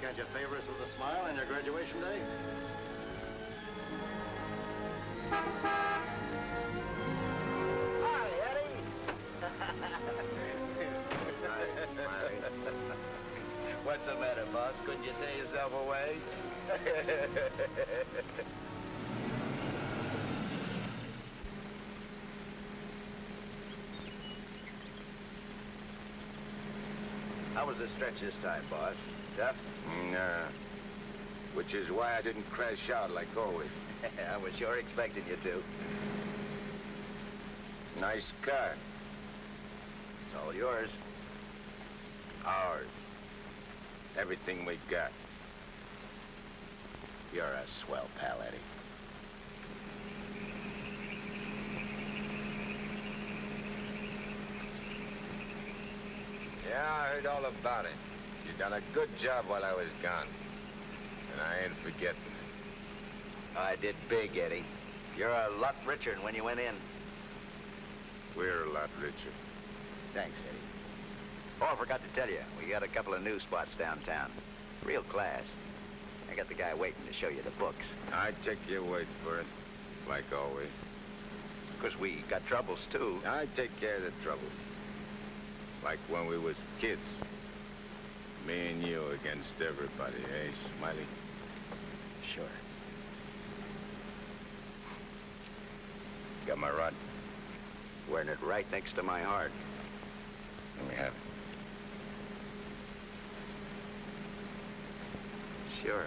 can't you favor us with a smile on your graduation day? Hi, Eddie. Hi, Smiley. What's the matter, boss? Couldn't you tear yourself away? How was the stretch this time, boss? Tough? Nah. Which is why I didn't crash out like always. I was sure expecting you to. Nice car. It's all yours. Ours. Everything we got. You're a swell pal, Eddie. Yeah, I heard all about it. You done a good job while I was gone. And I ain't forgetting it. I did big, Eddie. You're a lot richer than when you went in. We're a lot richer. Thanks, Eddie. Oh, I forgot to tell you, we got a couple of new spots downtown. Real class. I got the guy waiting to show you the books. I take your word for it, like always. Of course, we got troubles, too. I take care of the troubles. Like when we was kids. Me and you against everybody, eh, Smiley? Sure. Got my rod? Wearing it right next to my heart. Let me have it. Sure.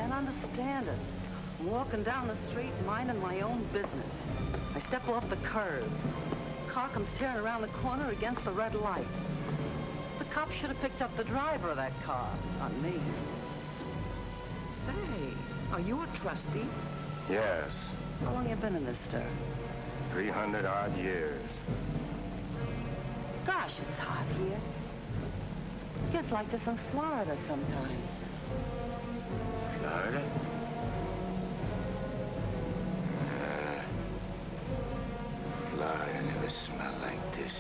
Understand it. I'm walking down the street, minding my own business. I step off the curb. Car comes tearing around the corner against the red light. The cop should have picked up the driver of that car, not me. Say, are you a trustee? Yes. How long you been in this stir? 300-odd years. Gosh, it's hot here. Gets like this in Florida sometimes. Florida? Florida never smelled like this.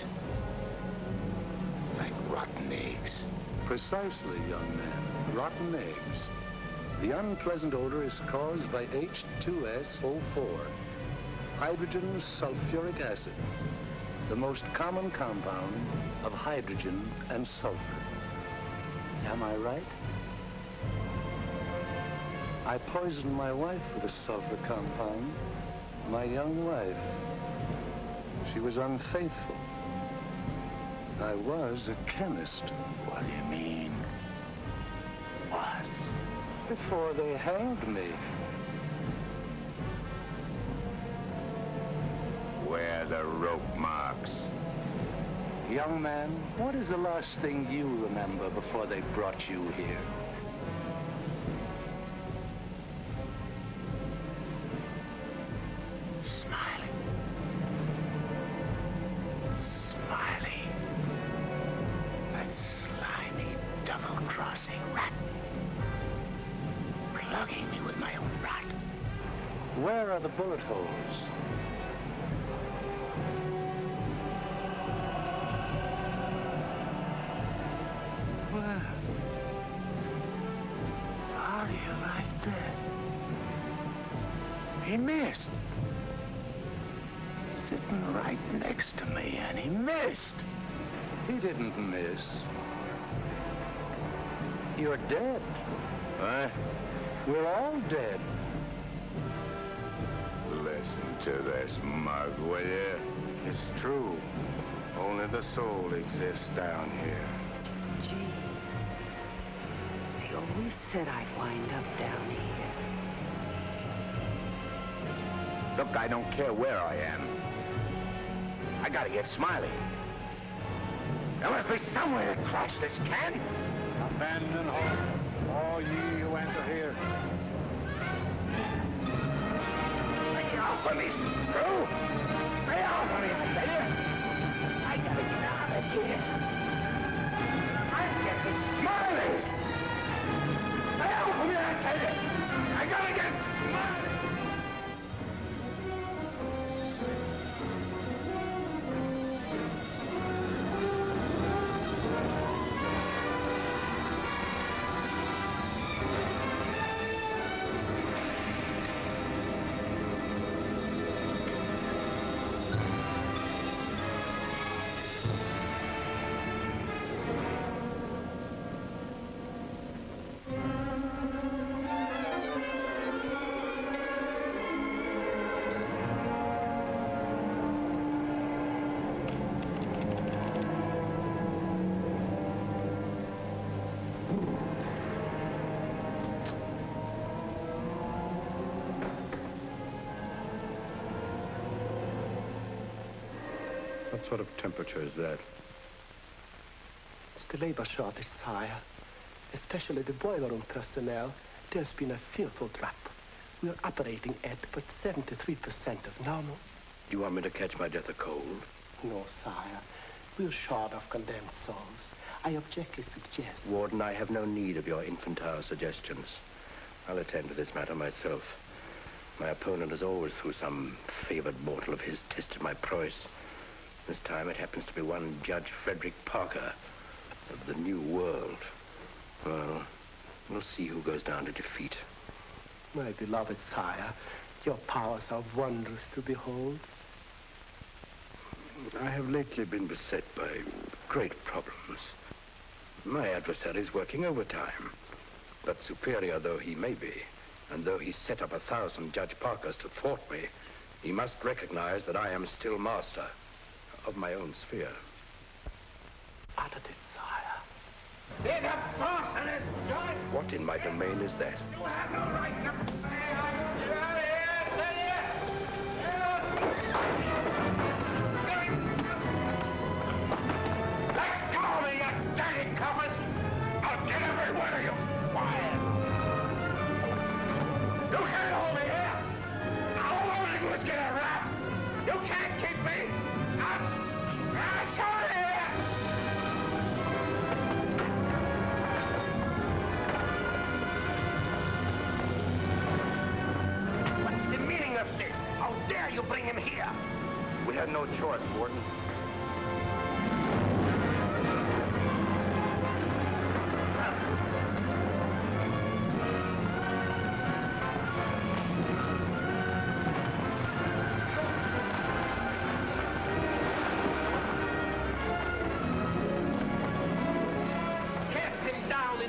Like rotten eggs. Precisely, young man. Rotten eggs. The unpleasant odor is caused by H2SO4, hydrogen sulfuric acid, the most common compound of hydrogen and sulfur. Am I right? I poisoned my wife with a sulfur compound, my young wife. She was unfaithful. I was a chemist. What do you mean? Was. Before they hanged me. Where are the rope marks? Young man, what is the last thing you remember before they brought you here? Where are the bullet holes? Where? Are you right there? He missed. Sitting right next to me, and he missed. He didn't miss. You're dead. Huh? We're all dead. Listen to this, mug, will you? It's true. Only the soul exists down here. Gee, they always said I'd wind up down here. Look, I don't care where I am. I gotta get Smiley. There must be somewhere to crash this can. Abandon hope, all ye who enter here. Lay off of me, screw! Lay off of me, I tell you! I gotta get out of here. I'm getting Smiley! Lay off of me, I tell you! I gotta get Smiley! What sort of temperature is that? It's the labor shortage, sire. Especially the boiler room personnel. There's been a fearful drop. We're operating at but 73% of normal. Do you want me to catch my death of cold? No, sire. We're short of condemned souls. I objectly suggest... Warden, I have no need of your infantile suggestions. I'll attend to this matter myself. My opponent has always, through some favored mortal of his, tested my prowess. This time it happens to be one Judge Frederick Parker of the New World. Well, we'll see who goes down to defeat. My beloved sire, your powers are wondrous to behold. I have lately been beset by great problems. My adversary is working overtime. But superior though he may be, and though he set up 1,000 Judge Parkers to thwart me, he must recognize that I am still master of my own sphere. Uttered it, sire. There's a boss in this joint! What in my domain is that? You have no right to... Get out of here, I tell you! Let go of me, you dirty coppers! I'll get every one of you fired! You can't hold me here! All I want to do is get a rat! You can't keep me! I'm sorry here! What's the meaning of this? How dare you bring him here? We had no choice, Warden.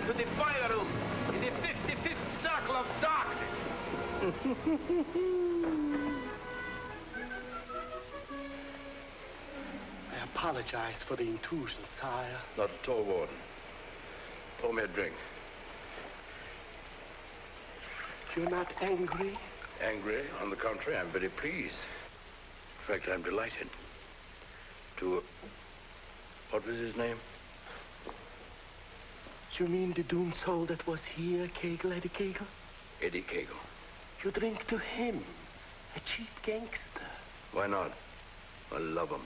To the fire room in the 55th circle of darkness. I apologize for the intrusion, sire. Not at all, Warden. Pour me a drink. You're not angry? Angry? On the contrary, I'm very pleased. In fact, I'm delighted. What was his name? You mean the doomed soul that was here, Kegel, Eddie Kegel? Eddie Kegel. You drink to him, a cheap gangster. Why not? I love him.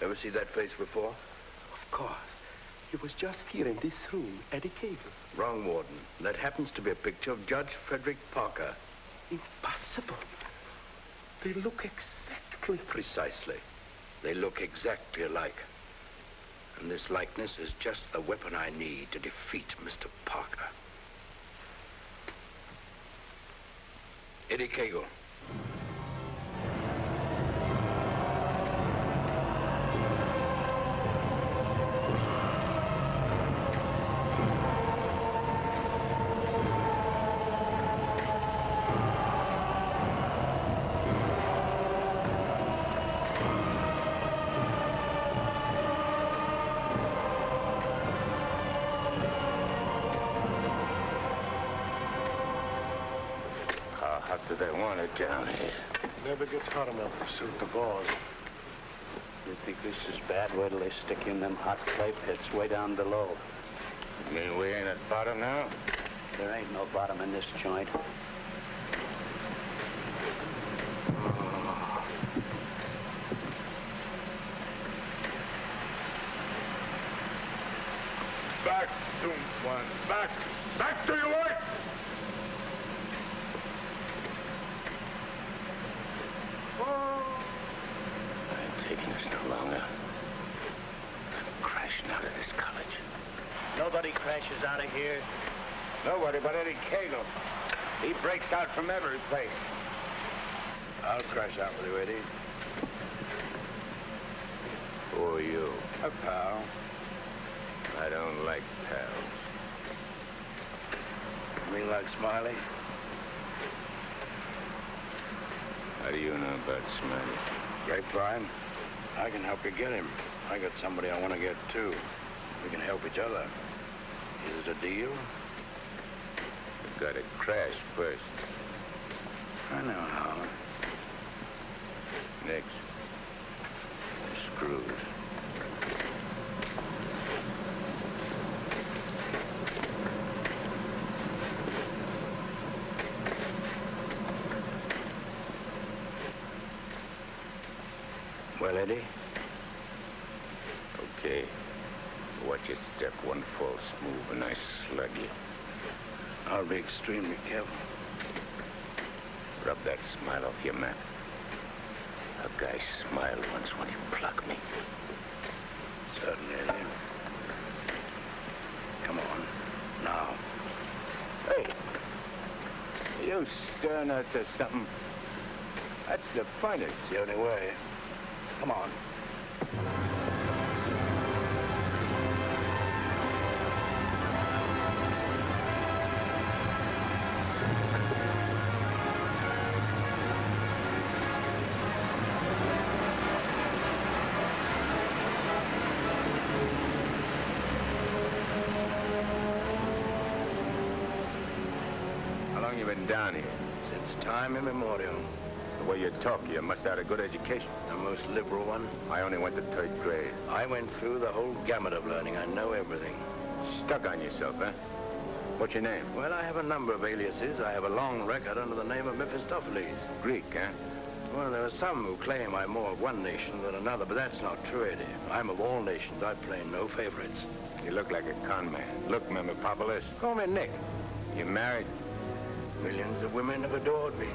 Ever see that face before? Of course. He was just here in this room, Eddie Cagle. Wrong, Warden. That happens to be a picture of Judge Frederick Parker. Impossible. They look exactly... Precisely. They look exactly alike. And this likeness is just the weapon I need to defeat Mr. Parker. Eddie Cagle. Do they want it down here? Never gets hot enough to suit the boss. You think this is bad? Wait till they stick you in them hot clay pits way down below. You mean we ain't at bottom now? There ain't no bottom in this joint. Back to one. Back. Back to your work! I ain't taking this no longer. I'm crashing out of this college. Nobody crashes out of here. Nobody but Eddie Cagle. He breaks out from every place. I'll crash out with you, Eddie. Who are you? A pal. I don't like pals. You mean like Smiley? How do you know about Smiley? Grapevine. I can help you get him. I got somebody I want to get, too. We can help each other. Is it a deal? You've got to crash first. I know how. Next. You're screwed. Well, Eddie? Okay. Watch your step. One false move and I slug you. I'll be extremely careful. Rub that smile off your map. A guy smiled once when he plucked me. Certainly, Eddie. Come on. Now. Hey. You stirring us to something? That's the funniest. It's the only way. Come on. How long you been down here? Since time immemorial. The way you talk, you must have had a good education. The most liberal one. I only went to 3rd grade. I went through the whole gamut of learning. I know everything. Stuck on yourself, huh? What's your name? Well, I have a number of aliases. I have a long record under the name of Mephistopheles. Greek, huh? Well, there are some who claim I'm more of one nation than another, but that's not true, Eddie. I'm of all nations. I play no favorites. You look like a con man. Look, Mephistopheles. Call me Nick. You married? Millions of women have adored me.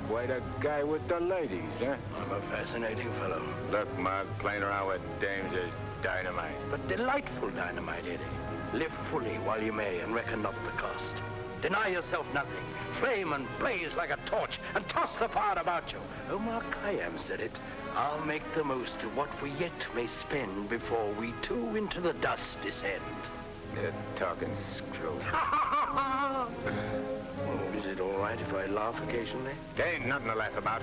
Quite a guy with the ladies, huh? I'm a fascinating fellow. Look, Mark, playing around with dames is dynamite. But delightful dynamite, Eddie. Live fully while you may and reckon not the cost. Deny yourself nothing. Flame and blaze like a torch and toss the fire about you. Omar Khayyam said it. I'll make the most of what we yet may spend before we too into the dust descend. You're talking screw. Oh, is it all right if I laugh occasionally? There ain't nothing to laugh about.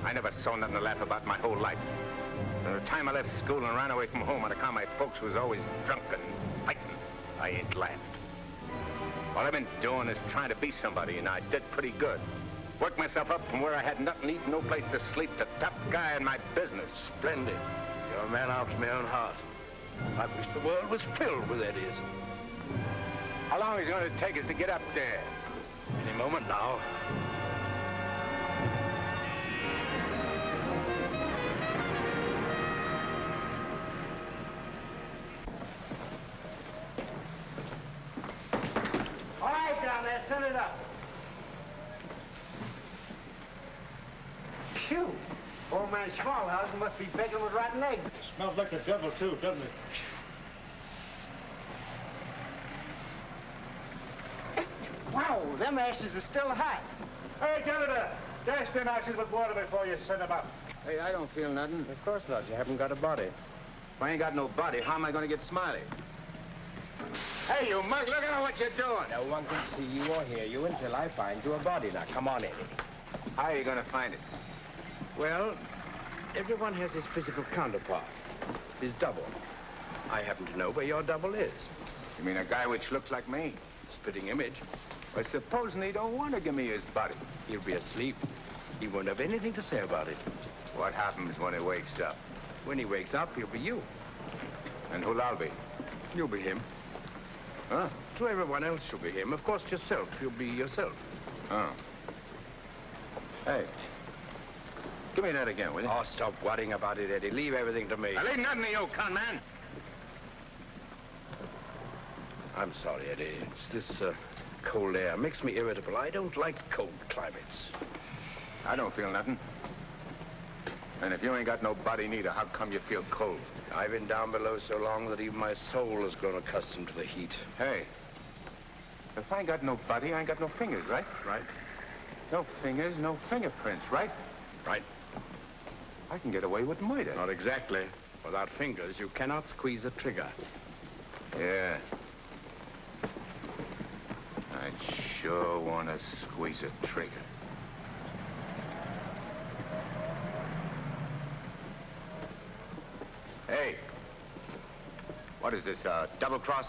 I never saw nothing to laugh about my whole life. From the time I left school and ran away from home on account my folks was always drunk and fighting, I ain't laughed. All I've been doing is trying to be somebody, and I did pretty good. Worked myself up from where I had nothing to eat, no place to sleep, to top guy in my business. Splendid. You're a man after my own heart. I wish the world was filled with Eddies. How long is it going to take us to get up there? Any moment now. there, send it up. Phew. Old man Schmalhausen must be begging with rotten eggs. Smells like the devil, too, doesn't it? Wow, them ashes are still hot. Hey, janitor, dash them ashes with water before you send them up. Hey, I don't feel nothing. Of course not. You haven't got a body. If I ain't got no body, how am I going to get Smiley? Hey, you mug, look at what you're doing. No one can see you or hear you until I find you a body. Now, come on, Eddie. How are you going to find it? Well, everyone has his physical counterpart, his double. I happen to know where your double is. You mean a guy which looks like me? Spitting image. Well, supposing he don't want to give me his body. He'll be asleep. He won't have anything to say about it. What happens when he wakes up? When he wakes up, he'll be you. And who'll I be? You'll be him. Huh? To everyone else, you'll be him. Of course, yourself. You'll be yourself. Oh. Hey. Give me that again, will you? Oh, stop worrying about it, Eddie. Leave everything to me. I leave nothing to you, con man. I'm sorry, Eddie. It's this cold air. Makes me irritable. I don't like cold climates. I don't feel nothing. And if you ain't got no body neither, how come you feel cold? I've been down below so long that even my soul has grown accustomed to the heat. Hey, if I ain't got no body, I ain't got no fingers, right? Right. No fingers, no fingerprints, right? Right. I can get away with murder. Not exactly. Without fingers, you cannot squeeze a trigger. Yeah. I'd sure want to squeeze a trigger. Hey. What is this, double cross?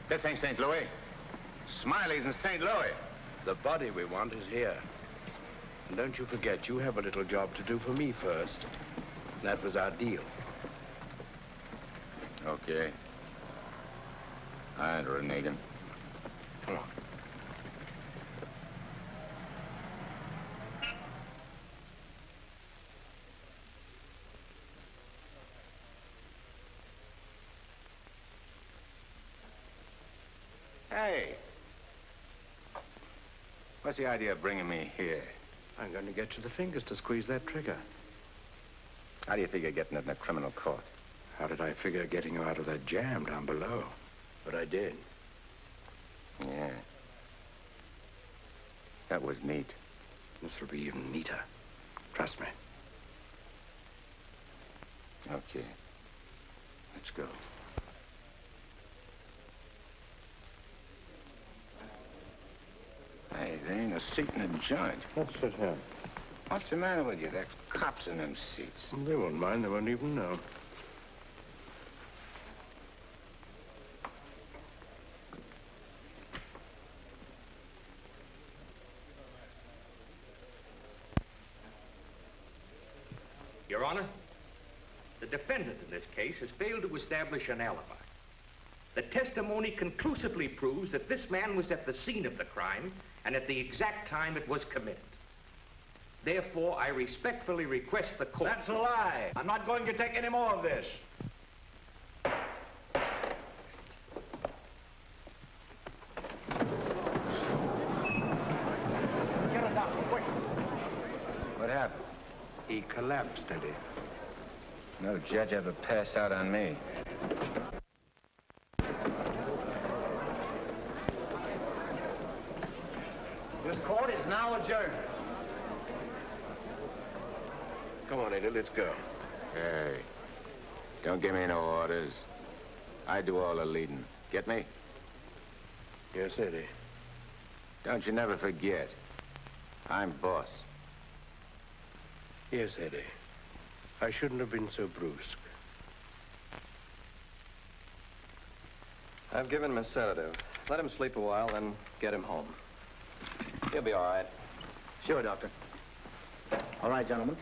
This ain't St. Louis. Smiley's in St. Louis. The body we want is here. And don't you forget, you have a little job to do for me first. That was our deal. Okay. I'd reneging. Come on. Hey. What's the idea of bringing me here? I'm going to get you the fingers to squeeze that trigger. How do you figure getting it in a criminal court? How did I figure getting you out of that jam down below? But I did. Yeah. That was neat. This will be even neater. Trust me. Okay. Let's go. Hey, there ain't a seat in the joint. Let's sit here. What's the matter with you? There's cops in them seats. They won't mind. They won't even know. Your Honor, the defendant in this case has failed to establish an alibi. The testimony conclusively proves that this man was at the scene of the crime and at the exact time it was committed. Therefore, I respectfully request the court... That's a lie. I'm not going to take any more of this. Get a doctor, quick. What happened? He collapsed, Eddie. No judge ever passed out on me. This court is now adjourned. Come on, Eddie, let's go. Hey, don't give me no orders. I do all the leading. Get me? Yes, Eddie. Don't you never forget. I'm boss. Yes, Eddie. I shouldn't have been so brusque. I've given him a sedative. Let him sleep a while, then get him home. He'll be all right. Sure, Doctor. All right, gentlemen.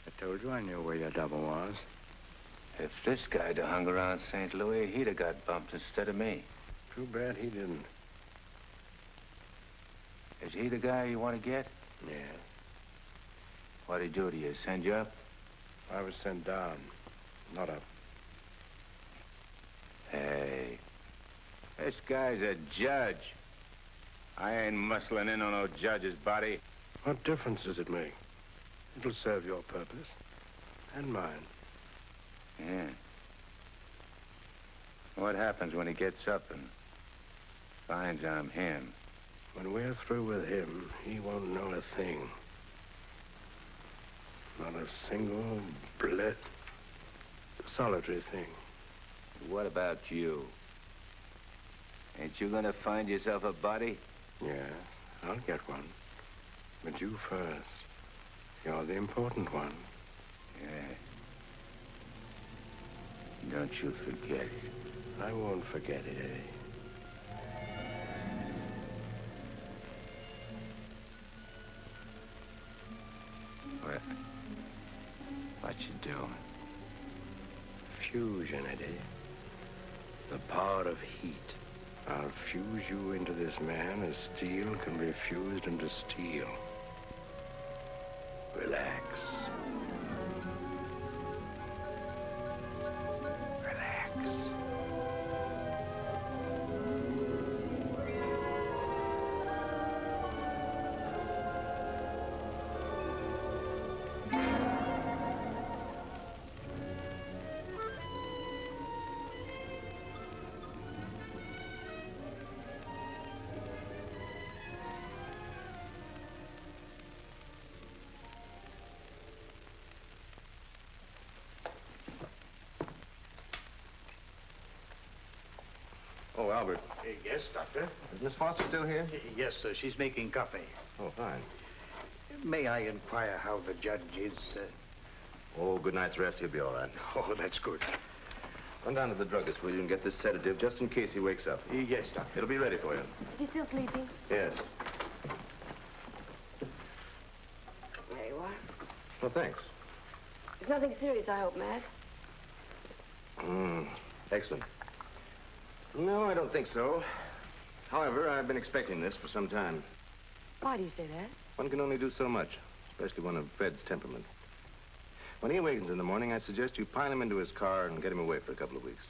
I told you I knew where your double was. If this guy'd have hung around St. Louis, he'd have got bumped instead of me. Too bad he didn't. Is he the guy you want to get? Yeah. What'd he do to you? Send you up? I was sent down, not up. Hey, this guy's a judge. I ain't muscling in on no judge's body. What difference does it make? It'll serve your purpose. And mine. Yeah. What happens when he gets up and finds I'm him? When we're through with him, he won't know a thing. Not a single solitary thing. What about you? Ain't you gonna find yourself a body? Yeah, I'll get one. But you first. You're the important one. Yeah. Don't you forget it. I won't forget it, eh? What you doing? Fusion, Eddie. The power of heat. I'll fuse you into this man as steel can be fused into steel. Relax. Oh, Albert. Yes, Doctor? Is Miss Foster still here? Yes, sir. She's making coffee. Oh, fine. May I inquire how the judge is? Oh, good night's rest. He'll be all right. Oh, that's good. Run down to the druggist, will you, and get this sedative just in case he wakes up. Yes, Doctor. It'll be ready for you. Is he still sleeping? Yes. There you are. Well, thanks. It's nothing serious, I hope, Matt. Excellent. No, I don't think so. However, I've been expecting this for some time. Why do you say that? One can only do so much, especially one of Fred's temperament. When he awakens in the morning, I suggest you pile him into his car and get him away for a couple of weeks.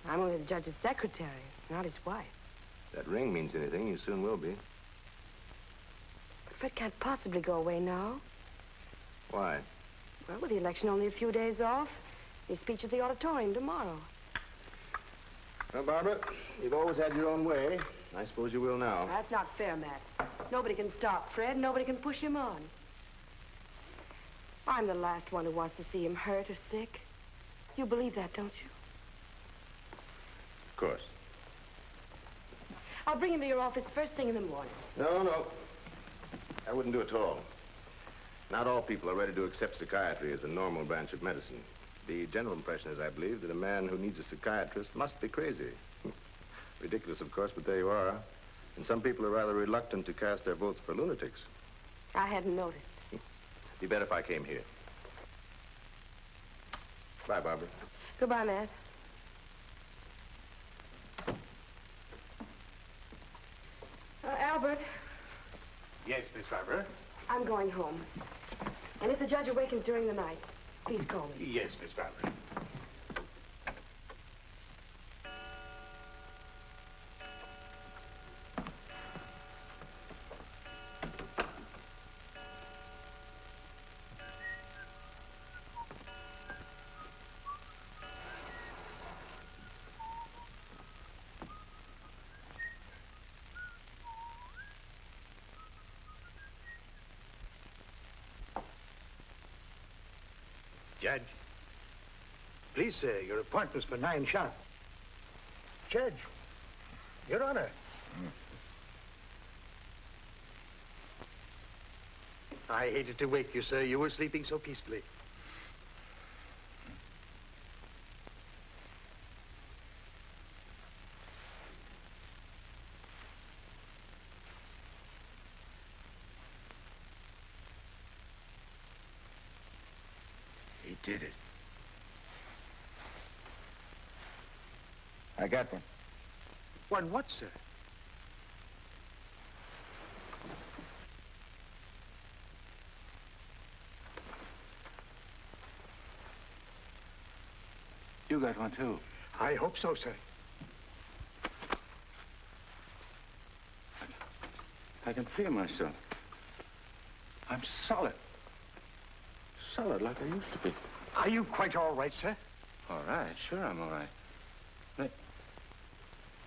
I'm only the judge's secretary, not his wife. If that ring means anything, you soon will be. But Fred can't possibly go away now. Why? Well, with the election only a few days off, his speech at the auditorium tomorrow. Well, Barbara, you've always had your own way. I suppose you will now. That's not fair, Matt. Nobody can stop Fred. Nobody can push him on. I'm the last one who wants to see him hurt or sick. You believe that, don't you? Of course. I'll bring him to your office first thing in the morning. No. I wouldn't do it at all. Not all people are ready to accept psychiatry as a normal branch of medicine. The general impression is, I believe, that a man who needs a psychiatrist must be crazy. Ridiculous, of course, but there you are. And some people are rather reluctant to cast their votes for lunatics. I hadn't noticed. Be better if I came here. Bye, Barbara. Goodbye, Matt. Albert. Yes, Miss Barbara? I'm going home. And if the judge awakens during the night, please call me. Yes, Miss Barbara. Judge. Please, sir, your appointment's for 9 sharp. Judge. Your Honor. I hated to wake you, sir. You were sleeping so peacefully. He did it. I got one. One what, sir? You got one, too. I hope so, sir. I can feel myself. I'm solid. Solid like I used to be. Are you quite all right, sir? All right, sure I'm all right.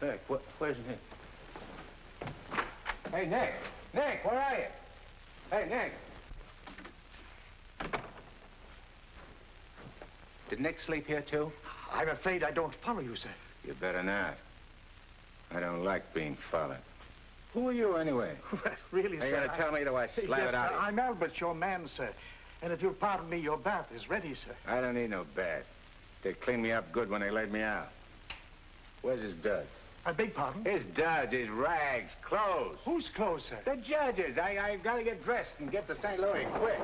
Nick, where's Nick? Hey, Nick! Nick, where are you? Hey, Nick! Did Nick sleep here, too? I'm afraid I don't follow you, sir. You better not. I don't like being followed. Who are you, anyway? Really, You sir? gotta tell me, do I slap yes, it out sir, of you? I'm Albert, your man, sir. And if you'll pardon me, your bath is ready, sir. I don't need no bath. They cleaned me up good when they laid me out. Where's his duds? I beg pardon? His duds, his rags, clothes. Whose clothes, sir? The judge's. I gotta get dressed and get to St. Louis quick.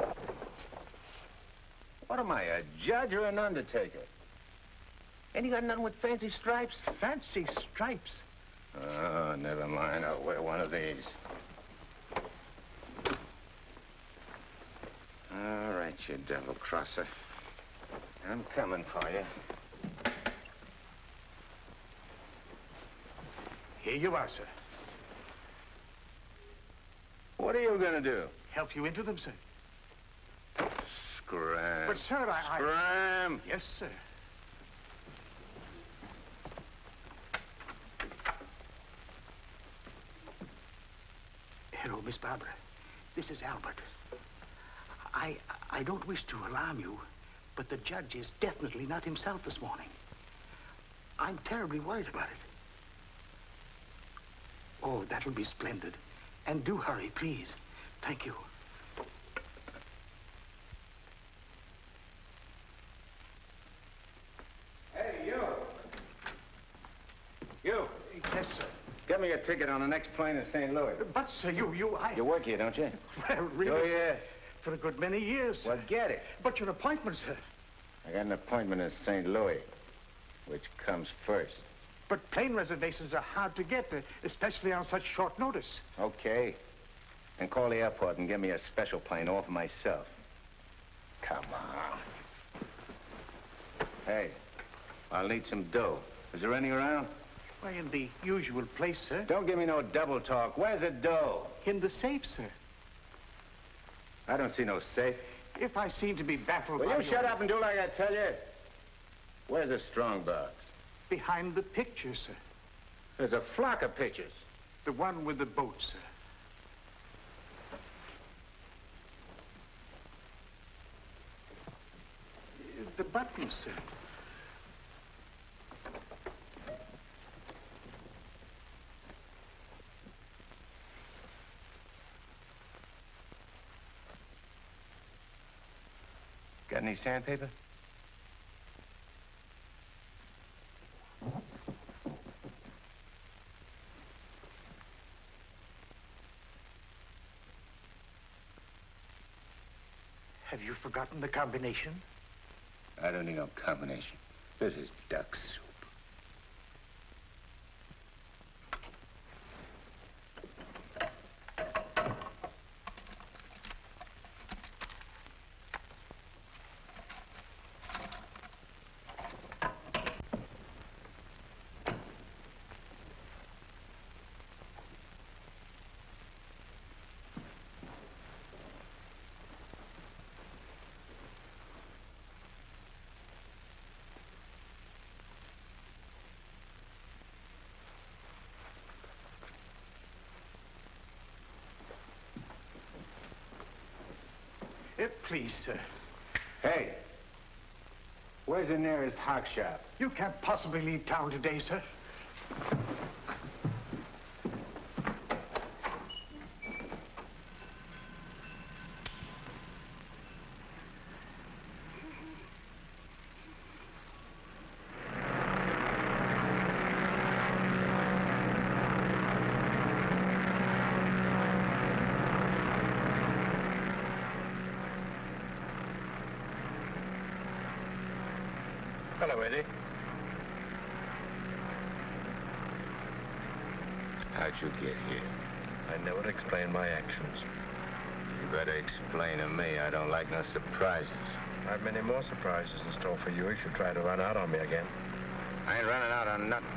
What am I, a judge or an undertaker? Ain't you got nothing with fancy stripes? Fancy stripes? Oh, never mind. I'll wear one of these. All right, you double-crosser. I'm coming for you. Here you are, sir. What are you gonna do? Help you into them, sir. Scram. But, sir, I... Scram! Yes, sir. Hello, Miss Barbara. This is Albert. I don't wish to alarm you, but the judge is definitely not himself this morning. I'm terribly worried about it. Oh, that'll be splendid. And do hurry, please. Thank you. Hey, you! You! Yes, sir. Get me a ticket on the next plane to St. Louis. But, sir, I... You work here, don't you? Well, really... Oh, yeah. For a good many years, sir. Well, get it. But your appointment, sir. I got an appointment in St. Louis. Which comes first? But plane reservations are hard to get, especially on such short notice. Okay. And call the airport and give me a special plane all for myself. Come on. Hey, I'll need some dough. Is there any around? Why, in the usual place, sir. Don't give me no double talk. Where's the dough? In the safe, sir. I don't see no safe. If I seem to be baffled Will by you shut up and do like I tell you? Where's the strong box? Behind the picture, sir. There's a flock of pictures. The one with the boat, sir. The button, sir. Got any sandpaper? Have you forgotten the combination? I don't need no combination. This is duck soup. Please, sir. Hey, where's the nearest hock shop? You can't possibly leave town today, sir. Hello, Eddie. How'd you get here? I never explain my actions. You better explain to me. I don't like no surprises. I have many more surprises in store for you if you try to run out on me again. I ain't running out on nothing.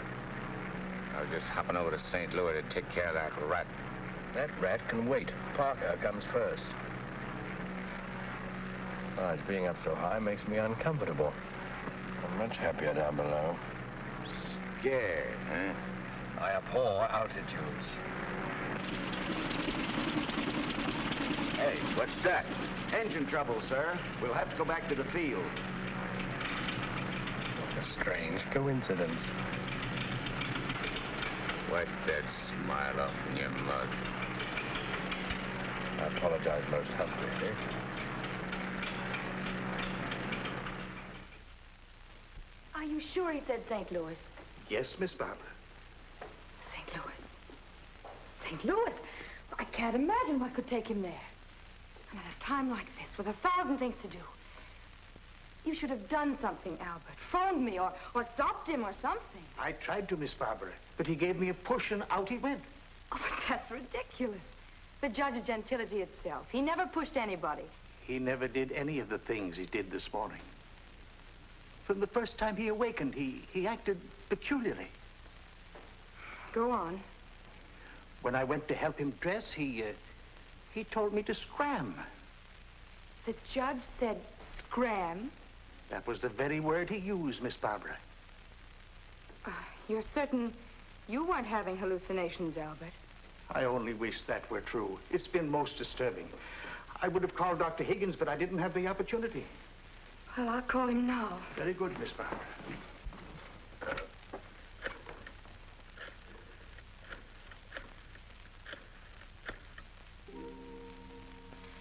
I was just hopping over to St. Louis to take care of that rat. That rat can wait. Parker comes first. Besides, being up so high makes me uncomfortable. I'm much happier down below. Scared, huh? I abhor altitudes. Hey, what's that? Engine trouble, sir. We'll have to go back to the field. What a strange coincidence. Wipe that smile off in your mug. I apologize most humbly, Are you sure he said St. Louis? Yes, Miss Barbara. St. Louis. St. Louis? I can't imagine what could take him there. And at a time like this, with 1,000 things to do. You should have done something, Albert. Phoned me or stopped him or something. I tried to, Miss Barbara, but he gave me a push and out he went. Oh, but that's ridiculous. The judge is gentility itself. He never pushed anybody. He never did any of the things he did this morning. From the first time he awakened, he acted peculiarly. Go on. When I went to help him dress, he told me to scram. The judge said scram? That was the very word he used, Miss Barbara. You're certain you weren't having hallucinations, Albert? I only wish that were true. It's been most disturbing. I would have called Dr. Higgins, but I didn't have the opportunity. Well, I'll call him now. Very good, Miss Barbara.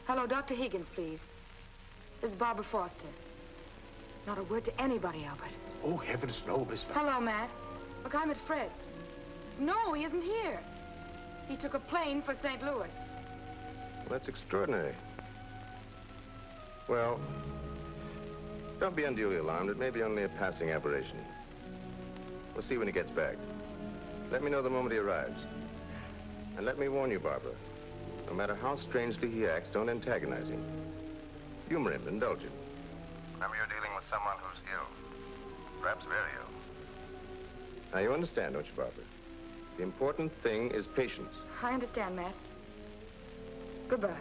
Hello, Dr. Higgins, please. This is Barbara Foster. Not a word to anybody, Albert. Oh, heavens, no, Miss Barbara. Hello, Matt. Look, I'm at Fred's. No, he isn't here. He took a plane for St. Louis. Well, that's extraordinary. Well, don't be unduly alarmed. It may be only a passing aberration. We'll see when he gets back. Let me know the moment he arrives. And let me warn you, Barbara, no matter how strangely he acts, don't antagonize him. Humor him, indulge him. Remember, you're dealing with someone who's ill. Perhaps very ill. Now, you understand, don't you, Barbara? The important thing is patience. I understand, Matt. Goodbye.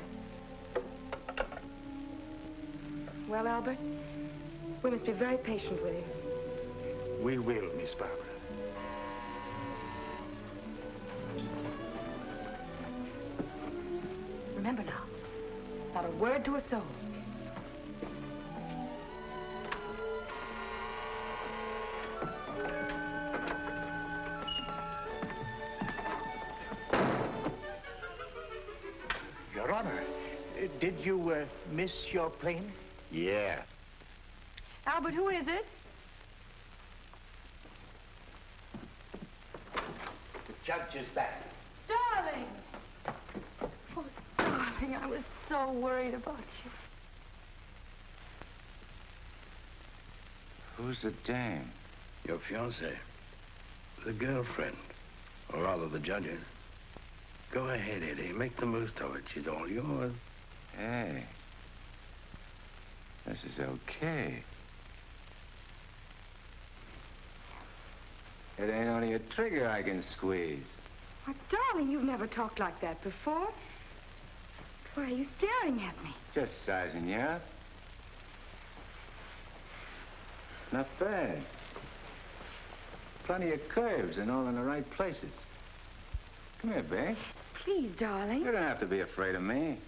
Well, Albert, we must be very patient with him. We will, Miss Barbara. Remember now, not a word to a soul. Your Honor, did you miss your plane? Yeah. Albert, who is it? The judge is back. Darling! Oh, darling, I was so worried about you. Who's the dame? Your fiancée. The girlfriend. Or rather, the judge's. Go ahead, Eddie. Make the most of it. She's all yours. Hey. This is okay. It ain't only a trigger I can squeeze. Why, darling, you've never talked like that before. Why are you staring at me? Just sizing you up. Not bad. Plenty of curves and all in the right places. Come here, babe. Please, darling. You don't have to be afraid of me.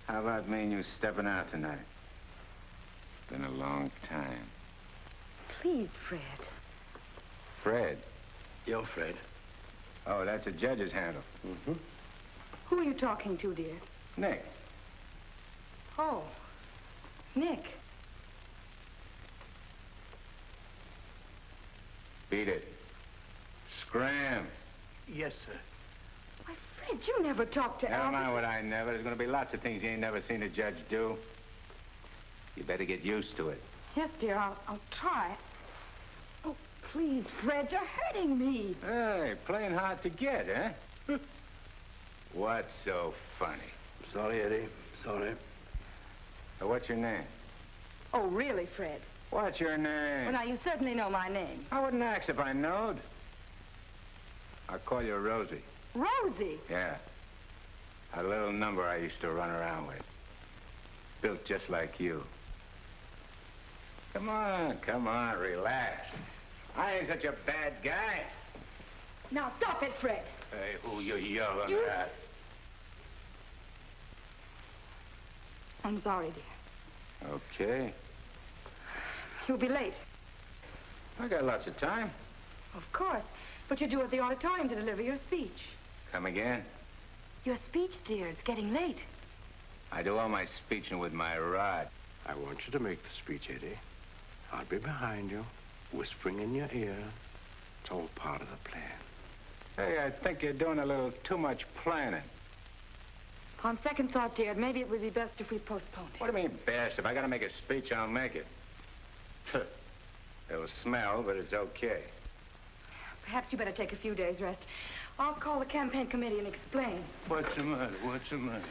How about me and you stepping out tonight? It's been a long time. Please, Fred. Fred? You're Fred. Oh, that's a judge's handle. Mm-hmm. Who are you talking to, dear? Nick. Oh, Nick. Beat it. Scram. Yes, sir. Why, Fred, you never talked to Never Albert. mind what I never. There's going to be lots of things you ain't never seen a judge do. You better get used to it. Yes, dear, I'll try. Oh, please, Fred, you're hurting me. Hey, playing hard to get, huh? What's so funny? Sorry, Eddie. Sorry. What's your name? Oh, really, Fred? What's your name? Well, now, you certainly know my name. I wouldn't ask if I knowed. I'll call you Rosie. Rosie? Yeah. A little number I used to run around with. Built just like you. Come on, relax. I ain't such a bad guy. Now, stop it, Fred. Hey, who you yelling at? I'm sorry, dear. Okay. You'll be late. I got lots of time. Of course. But you're due at the auditorium to deliver your speech. Come again? Your speech, dear. It's getting late. I do all my speeching with my rod. I want you to make the speech, Eddie. I'll be behind you, whispering in your ear. It's all part of the plan. Hey, I think you're doing a little too much planning. On second thought, dear, maybe it would be best if we postponed it. What do you mean, best? If I gotta make a speech, I'll make it. It'll smell, but it's okay. Perhaps you better take a few days' rest. I'll call the campaign committee and explain. What's the matter? What's the matter?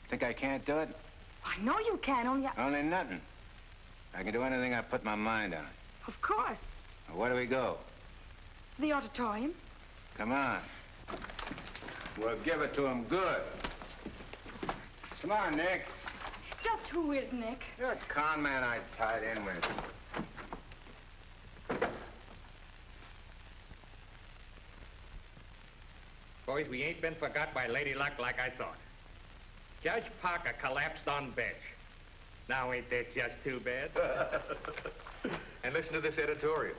Think I can't do it? I know you can, Only nothing. I can do anything I put my mind on. Of course. Now, where do we go? The auditorium. Come on. We'll give it to him good. Come on, Nick. Just who is Nick? You're a con man I tied in with. Boys, we ain't been forgot by Lady Luck like I thought. Judge Parker collapsed on bench. Now ain't that just too bad? And listen to this editorial.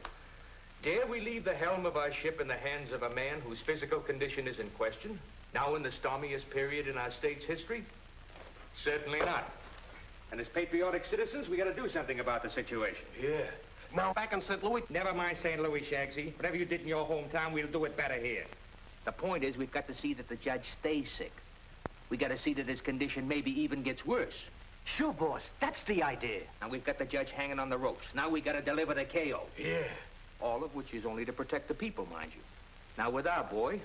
Dare we leave the helm of our ship in the hands of a man whose physical condition is in question, now in the stormiest period in our state's history? Certainly not. And as patriotic citizens, we gotta do something about the situation. Yeah. Now, back in St. Louis... Never mind St. Louis, Shagsy. Whatever you did in your hometown, we'll do it better here. The point is, we've got to see that the judge stays sick. We got to see that his condition maybe even gets worse. Sure, boss. That's the idea. And we've got the judge hanging on the ropes. Now we got to deliver the KO. Yeah. All of which is only to protect the people, mind you. Now, with our boy,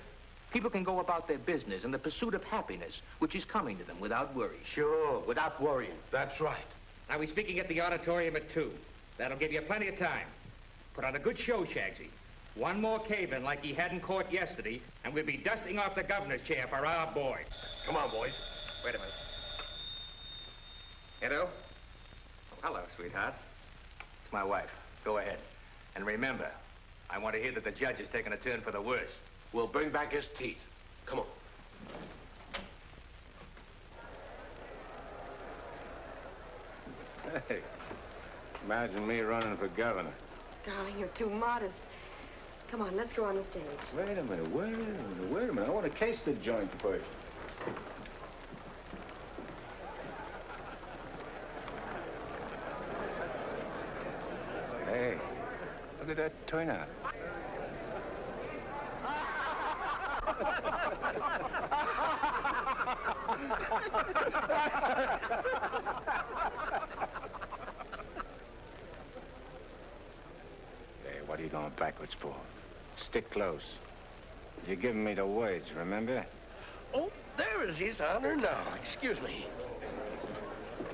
people can go about their business in the pursuit of happiness, which is coming to them without worry. Sure, without worrying. That's right. Now, we're speaking at the auditorium at 2. That'll give you plenty of time. Put on a good show, Shagsy. One more cave-in like he had in court yesterday, and we'll be dusting off the governor's chair for our boy. Come on, boys. Wait a minute. Edo? Oh, hello, sweetheart. It's my wife. Go ahead. And remember, I want to hear that the judge is taking a turn for the worse. We'll bring back his teeth. Come on. Hey, imagine me running for governor. Darling, you're too modest. Come on, let's go on the stage. Wait a minute. I want to case the joint first. Hey, look at that turnout. Hey, what are you going backwards for? Stick close. You're giving me the words, remember? Oh, there is His Honor now. Excuse me.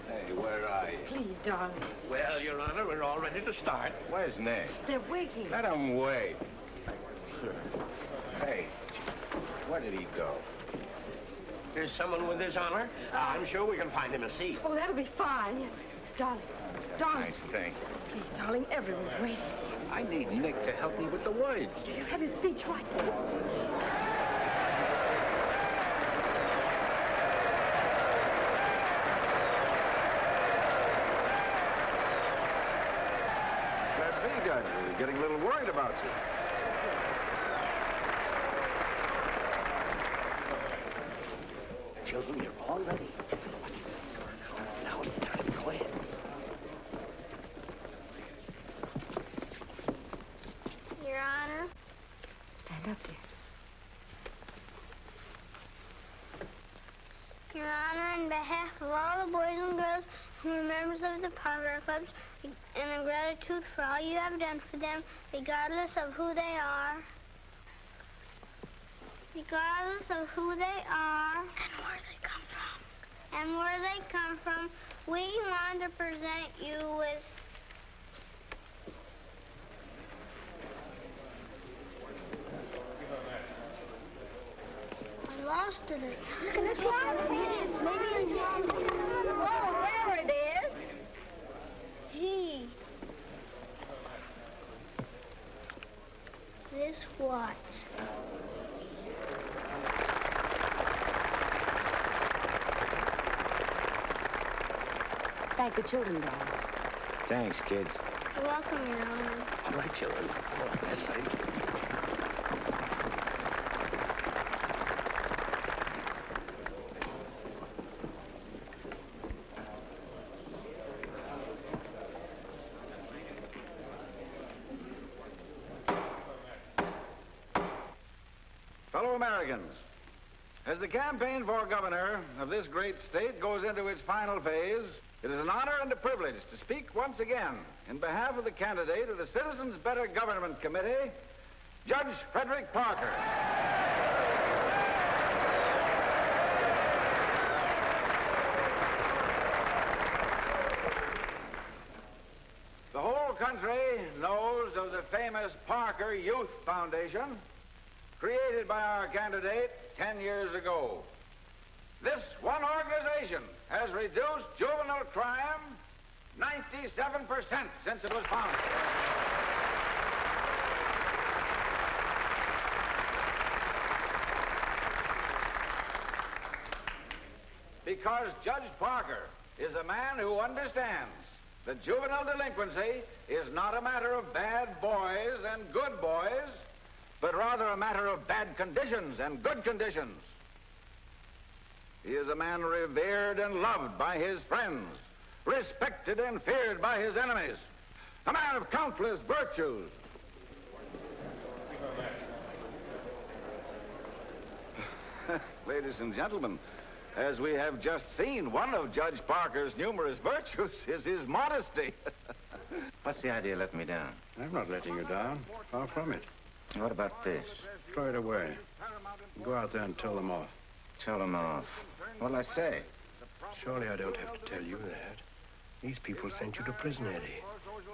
Hey, where are you? Please, darling. Well, Your Honor, we're all ready to start. Where's Nick? They're waiting. Let him wait. Hey, where did he go? There's someone with His Honor. I'm sure we can find him a seat. Oh, that'll be fine. Yes. Darling. Darling. Nice thing. Please, darling, everyone's waiting. I need Nick to help me with the words. Do you have his speech right? Let's see, Judge. We're getting a little worried about you. Children, you're all ready. Now it's time. Go ahead. Your Honor. Stand up, dear. Your Honor, on behalf of all the boys and girls We're members of the Parker Clubs, and in gratitude for all you have done for them, regardless of who they are. Regardless of who they are. And where they come from. And where they come from, we want to present you with... I lost it. Look at this one. Maybe it's wrong. Oh, there it is. Gee. This what? Thank the children, Dad. Thanks, kids. You're welcome, Your Honor. All right, children. All right, that's right. Fellow Americans, as the campaign for governor of this great state goes into its final phase, it is an honor and a privilege to speak once again in behalf of the candidate of the Citizens Better Government Committee, Judge Frederick Parker. The whole country knows of the famous Parker Youth Foundation, created by our candidate 10 years ago. This one organization has reduced juvenile crime 97% since it was founded. Because Judge Parker is a man who understands that juvenile delinquency is not a matter of bad boys and good boys, but rather a matter of bad conditions and good conditions. He is a man revered and loved by his friends, respected and feared by his enemies, a man of countless virtues. Ladies and gentlemen, as we have just seen, one of Judge Parker's numerous virtues is his modesty. What's the idea of letting me down? I'm not letting you down. Far from it. What about this? Throw it away. Go out there and tell them off. Tell them off. What'll I say? Surely I don't have to tell you that. These people sent you to prison, Eddie.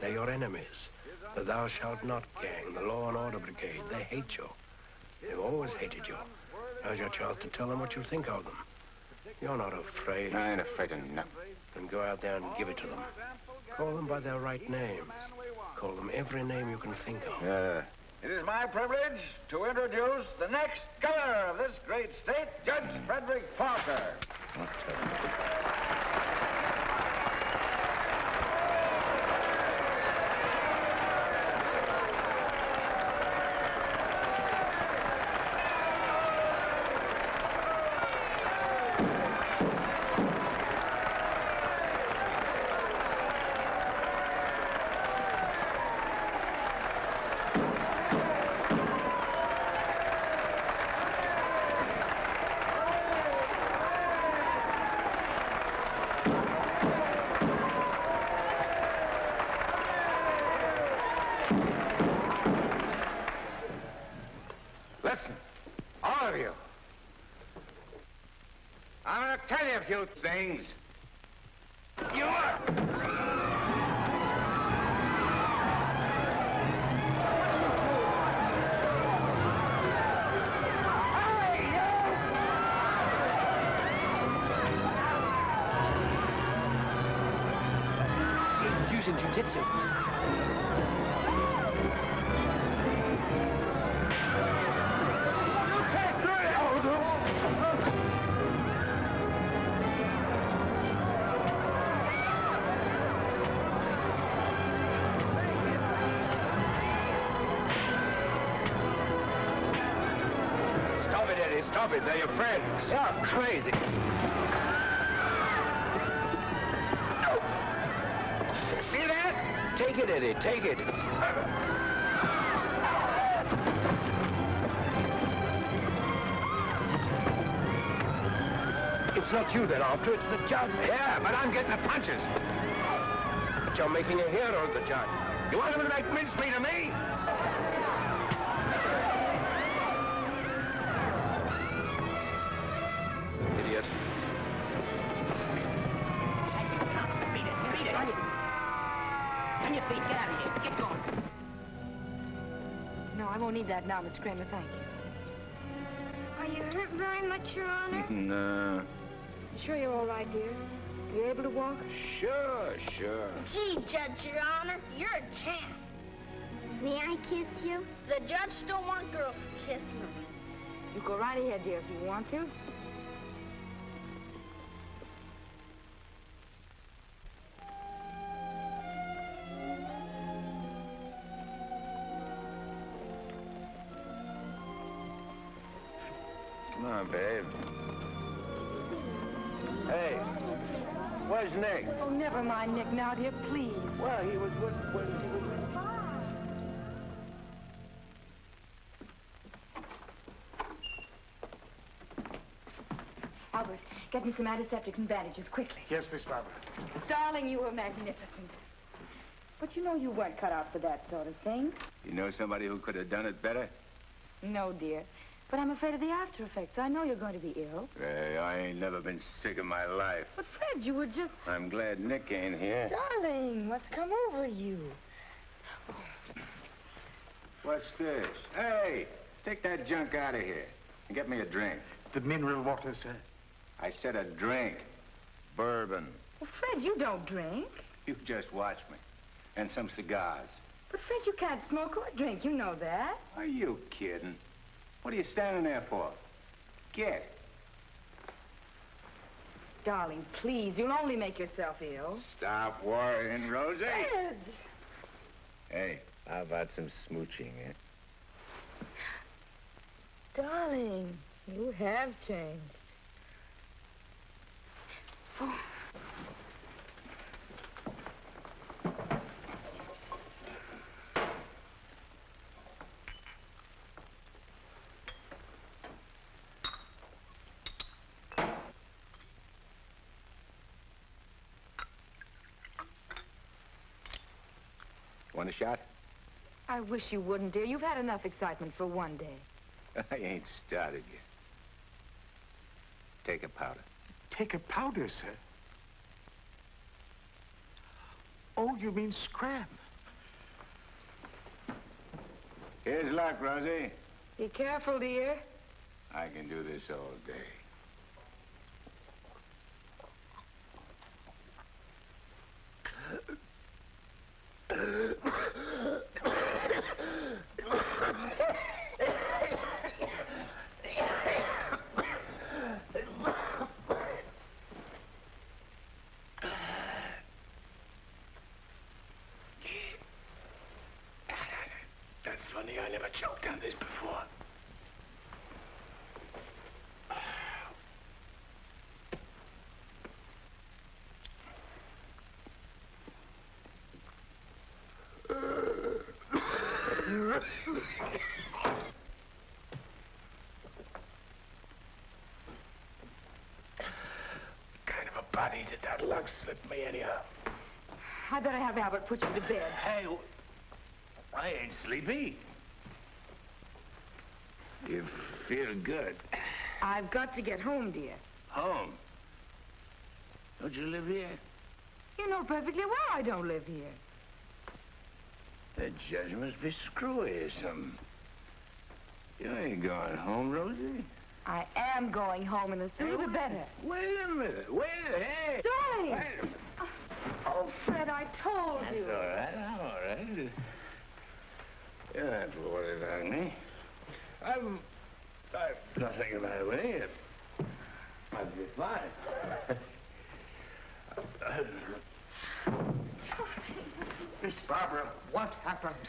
They're your enemies. The Thou Shalt Not gang, the Law and Order Brigade, they hate you. They've always hated you. Now's your chance to tell them what you think of them. You're not afraid. I ain't afraid of nothing. Then go out there and give it to them. Call them by their right names. Call them every name you can think of. It is my privilege to introduce the next governor of this great state, Judge Frederick Parker. Listen, all of you. I'm going to tell you a few things. You are... He's using jiu-jitsu. Stop it, they're your friends. You're crazy. See that? Take it, Eddie, take it. It's it's not you they're after, it's the judge. Yeah, but I'm getting the punches. But you're making a hero of the judge. You want him to make mincemeat of me? Idiot. Beat it. On your feet, get out of here. Get going. No, I won't need that now, Miss Kramer, thank you. Are you hurt very much, Your Honor? No. Sure you're all right, dear? You able to walk? Sure. Gee, Judge, Your Honor, you're a champ. May I kiss you? The judge don't want girls kissing him. You go right ahead, dear, if you want to. Come on, babe. Hey, where's Nick? Oh, never mind Nick now, dear, please. Well, he was good when he was... Albert, get me some antiseptic and bandages, quickly. Yes, Miss Barbara. Darling, you were magnificent. But you know you weren't cut out for that sort of thing. You know somebody who could have done it better? No, dear. But I'm afraid of the after effects. I know you're going to be ill. Hey, I ain't never been sick in my life. But, Fred, you were just... I'm glad Nick ain't here. Darling, what's come over you? What's this? Hey, take that junk out of here and get me a drink. The mineral water, sir. I said a drink. Bourbon. Well, Fred, you don't drink. You just watch me. And some cigars. But, Fred, you can't smoke or drink. You know that. Are you kidding? What are you standing there for? Get. Darling, please, you'll only make yourself ill. Stop worrying, Rosie. Fred! Hey, how about some smooching, eh? Darling, you have changed. Oh. Want a shot? I wish you wouldn't, dear. You've had enough excitement for one day. I ain't started yet. Take a powder. Take a powder, sir? Oh, you mean scrap? Here's luck, Rosie. Be careful, dear. I can do this all day. That's funny. I never choked on this before. What kind of a body did that lug slip me anyhow? I better have Albert put you to bed. Hey, I ain't sleepy. You feel good. I've got to get home, dear. Home? Don't you live here? You know perfectly well I don't live here. The judge must be screwy or something. You ain't going home, Rosie. I am going home, and the sooner the better. Wait a minute. Hey. Darling! Wait a minute. Oh, Fred, I told you. That's all right. I'm all right. You don't have to worry about me. I've nothing the matter with me. I'll be fine. Miss Barbara, what happened?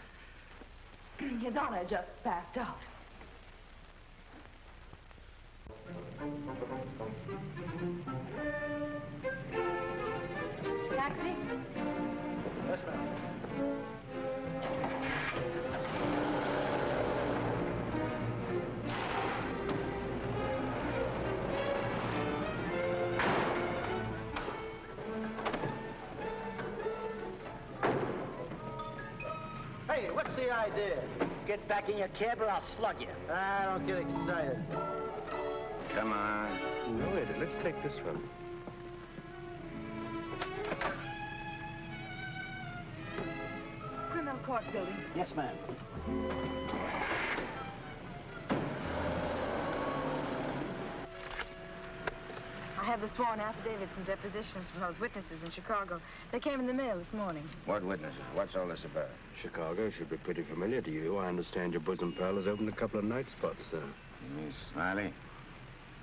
His Honor just passed out. Taxi? Yes, ma'am. Hey, what's the idea? Get back in your cab or I'll slug you. Don't get excited. Come on. No, Eddie, let's take this one. Criminal court building. Yes, ma'am. I have the sworn affidavits and depositions from those witnesses in Chicago. They came in the mail this morning. What witnesses? What's all this about? Chicago should be pretty familiar to you. I understand your bosom pal has opened a couple of night spots, sir. You mean Smiley?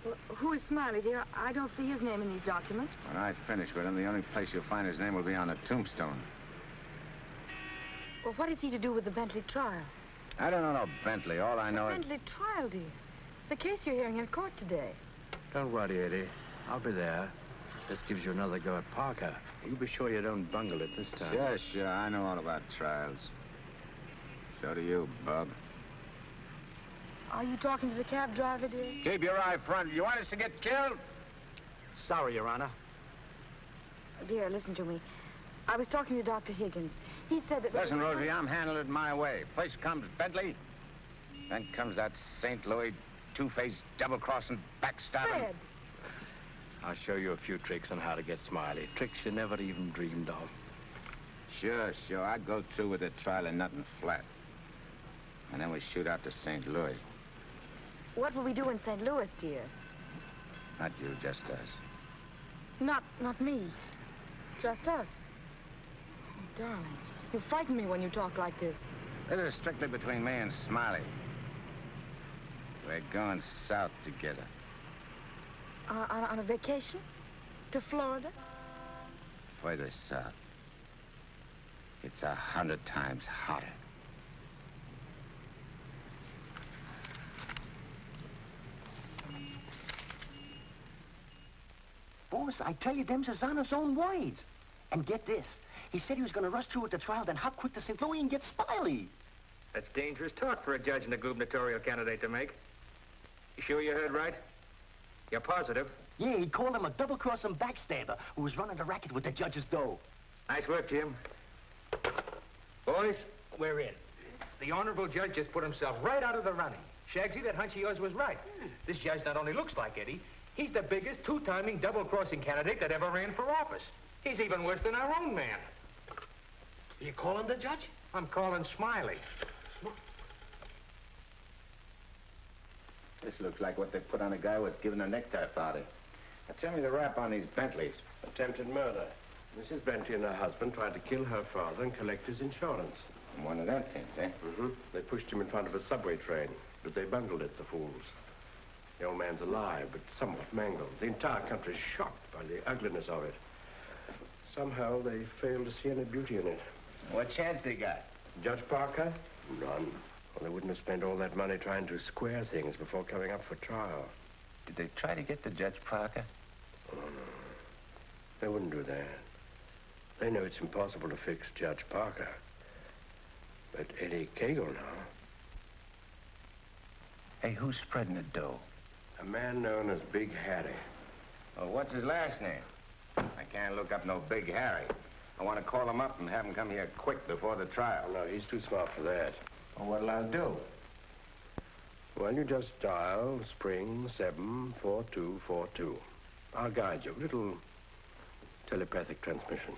Well, who is Smiley, dear? I don't see his name in these documents. When I finish with him, the only place you'll find his name will be on a tombstone. Well, what is he to do with the Bentley trial? I don't know no Bentley. All I know is... Bentley trial, dear. The case you're hearing in court today. Don't worry, Eddie. I'll be there. This gives you another go at Parker. You be sure you don't bungle it this time. Sure. I know all about trials. So do you, Bub. Are you talking to the cab driver, dear? Keep your eye front. You want us to get killed? Sorry, Your Honor. Dear, listen to me. I was talking to Dr. Higgins. He said that... Listen, Rosie, I'm handling it my way. First comes Bentley. Then comes that St. Louis two-faced, double-crossing, backstabbing... Fred! I'll show you a few tricks on how to get Smiley. Tricks you never even dreamed of. Sure. I'd go through with the trial and nothing flat. And then we shoot out to St. Louis. What will we do in St. Louis, dear? Not you, just us. Not me. Just us. Oh, darling, you frighten me when you talk like this. This is strictly between me and Smiley. We're going south together. On a vacation? To Florida? Further south. It's 100 times hotter. Boss, I tell you, them's his honor's own words. And get this. He said he was going to rush through with the trial, then hop quick to St. Louis and get Smiley. That's dangerous talk for a judge and a gubernatorial candidate to make. You sure you heard right? You're positive? Yeah, he called him a double-crossing backstabber who was running the racket with the judge's dough. Nice work, Jim. Boys, we're in. The honorable judge just put himself right out of the running. Shagsy, that hunch of yours was right. This judge not only looks like Eddie, he's the biggest two-timing double-crossing candidate that ever ran for office. He's even worse than our own man. You calling the judge? I'm calling Smiley. This looks like what they put on a guy who was given a necktie party. Now, tell me the rap on these Bentleys. Attempted murder. Mrs. Bentley and her husband tried to kill her father and collect his insurance. One of them things, eh? Mm-hmm. They pushed him in front of a subway train, but they bungled it, the fools. The old man's alive, but somewhat mangled. The entire country's shocked by the ugliness of it. Somehow they failed to see any beauty in it. What chance they got? Judge Parker? None. Well, they wouldn't have spent all that money trying to square things before coming up for trial. Did they try to get to Judge Parker? Oh, no. They wouldn't do that. They know it's impossible to fix Judge Parker. But Eddie Cagle now. Hey, who's spreading the dough? A man known as Big Harry. Well, what's his last name? I can't look up no Big Harry. I want to call him up and have him come here quick before the trial. No, he's too smart for that. Well, what'll I do? Well, you just dial spring 74242. I'll guide you. Little telepathic transmission.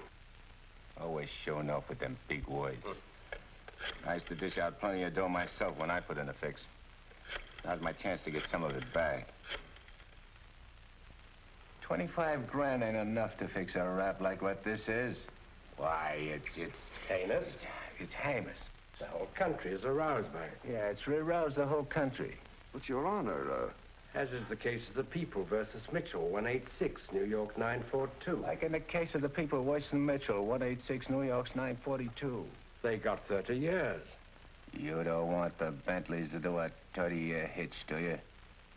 Always showing off with them big words. I used to dish out plenty of dough myself when I put in a fix. Now's my chance to get some of it back. 25 grand ain't enough to fix a rap like what this is. Why, it's heinous. It's heinous. The whole country is aroused by it. Yeah, it's aroused the whole country. But, Your Honor, as is the case of the People versus Mitchell, 186, New York 942. Like in the case of the People, Weston Mitchell, 186, New York's 942. They got 30 years. You don't want the Bentleys to do a 30-year hitch, do you?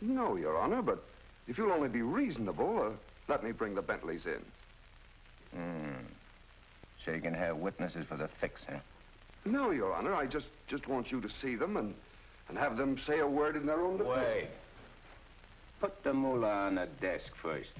No, Your Honor, but if you'll only be reasonable, let me bring the Bentleys in. So you can have witnesses for the fix, huh? No, Your Honor, I just want you to see them and have them say a word in their own defense. Wait. Put the moolah on the desk first.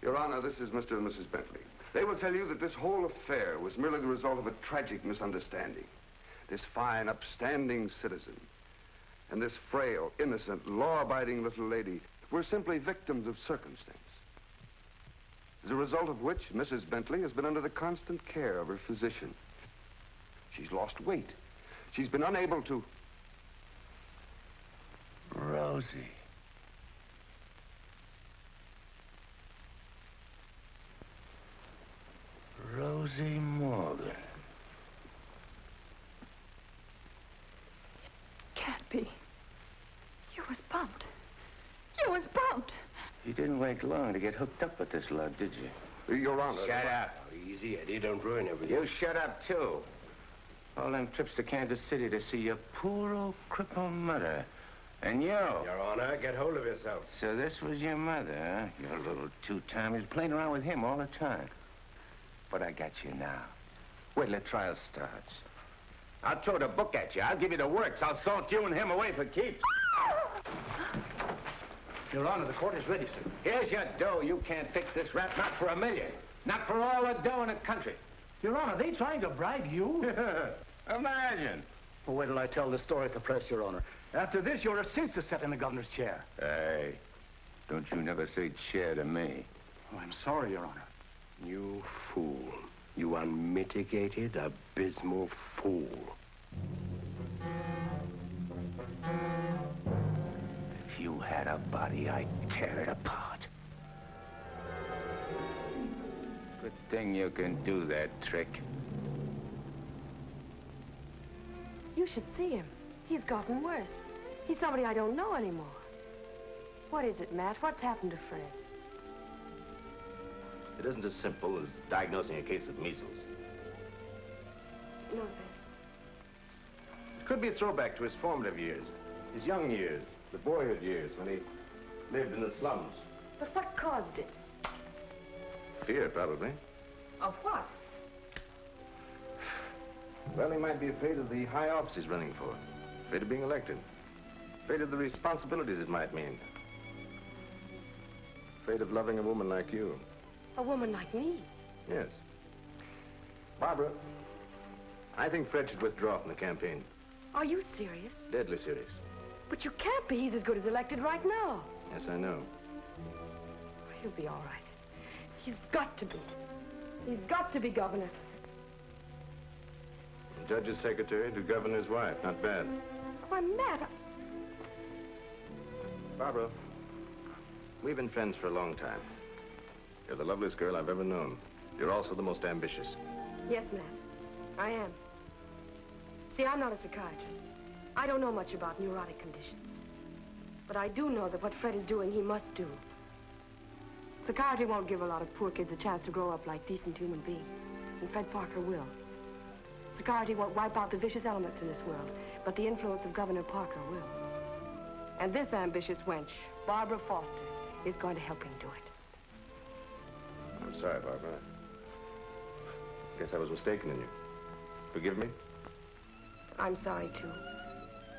Your Honor, this is Mr. and Mrs. Bentley. They will tell you that this whole affair was merely the result of a tragic misunderstanding. This fine, upstanding citizen and this frail, innocent, law-abiding little lady were simply victims of circumstance. As a result of which, Mrs. Bentley has been under the constant care of her physician. She's lost weight. She's been unable to... Rosie. Rosie Morgan. Can't be. You was bumped. You was bumped. You didn't wait long to get hooked up with this lug, did you? Your Honor... Shut up. Easy, Eddie. Don't ruin everything. You shut up, too. All them trips to Kansas City to see your poor old crippled mother. And you. Your Honor, get hold of yourself. So this was your mother, huh? Your little two-timers playing around with him all the time. But I got you now. Wait till the trial starts. I'll throw the book at you. I'll give you the works. I'll salt you and him away for keeps. Your Honor, the court is ready, sir. Here's your dough. You can't fix this rap, not for $1 million. Not for all the dough in the country. Your Honor, they trying to bribe you? Imagine. Well, wait till I tell the story at the press, Your Honor. After this, you're a cinch to sit in the governor's chair. Hey, don't you never say chair to me. Oh, I'm sorry, Your Honor. You fool. You unmitigated, abysmal fool. If you had a body, I'd tear it apart. Good thing you can do that trick. You should see him. He's gotten worse. He's somebody I don't know anymore. What is it, Matt? What's happened to Fred? It isn't as simple as diagnosing a case of measles. No, thanks. It could be a throwback to his formative years, his young years, the boyhood years when he lived in the slums. But what caused it? Fear, probably. Of what? Well, he might be afraid of the high office he's running for, afraid of being elected, afraid of the responsibilities it might mean, afraid of loving a woman like you. A woman like me? Yes. Barbara, I think Fred should withdraw from the campaign. Are you serious? Deadly serious. But you can't be. He's as good as elected right now. Yes, I know. He'll be all right. He's got to be. He's got to be governor. The judge's secretary to governor's wife. Not bad. Why, Matt, Barbara, we've been friends for a long time. You're the loveliest girl I've ever known. You're also the most ambitious. Yes, Matt. I am. See, I'm not a psychiatrist. I don't know much about neurotic conditions. But I do know that what Fred is doing, he must do. Psychiatry won't give a lot of poor kids a chance to grow up like decent human beings. And Fred Parker will. Psychiatry won't wipe out the vicious elements in this world, but the influence of Governor Parker will. And this ambitious wench, Barbara Foster, is going to help him do it. I'm sorry, Barbara. Guess I was mistaken in you. Forgive me? I'm sorry, too.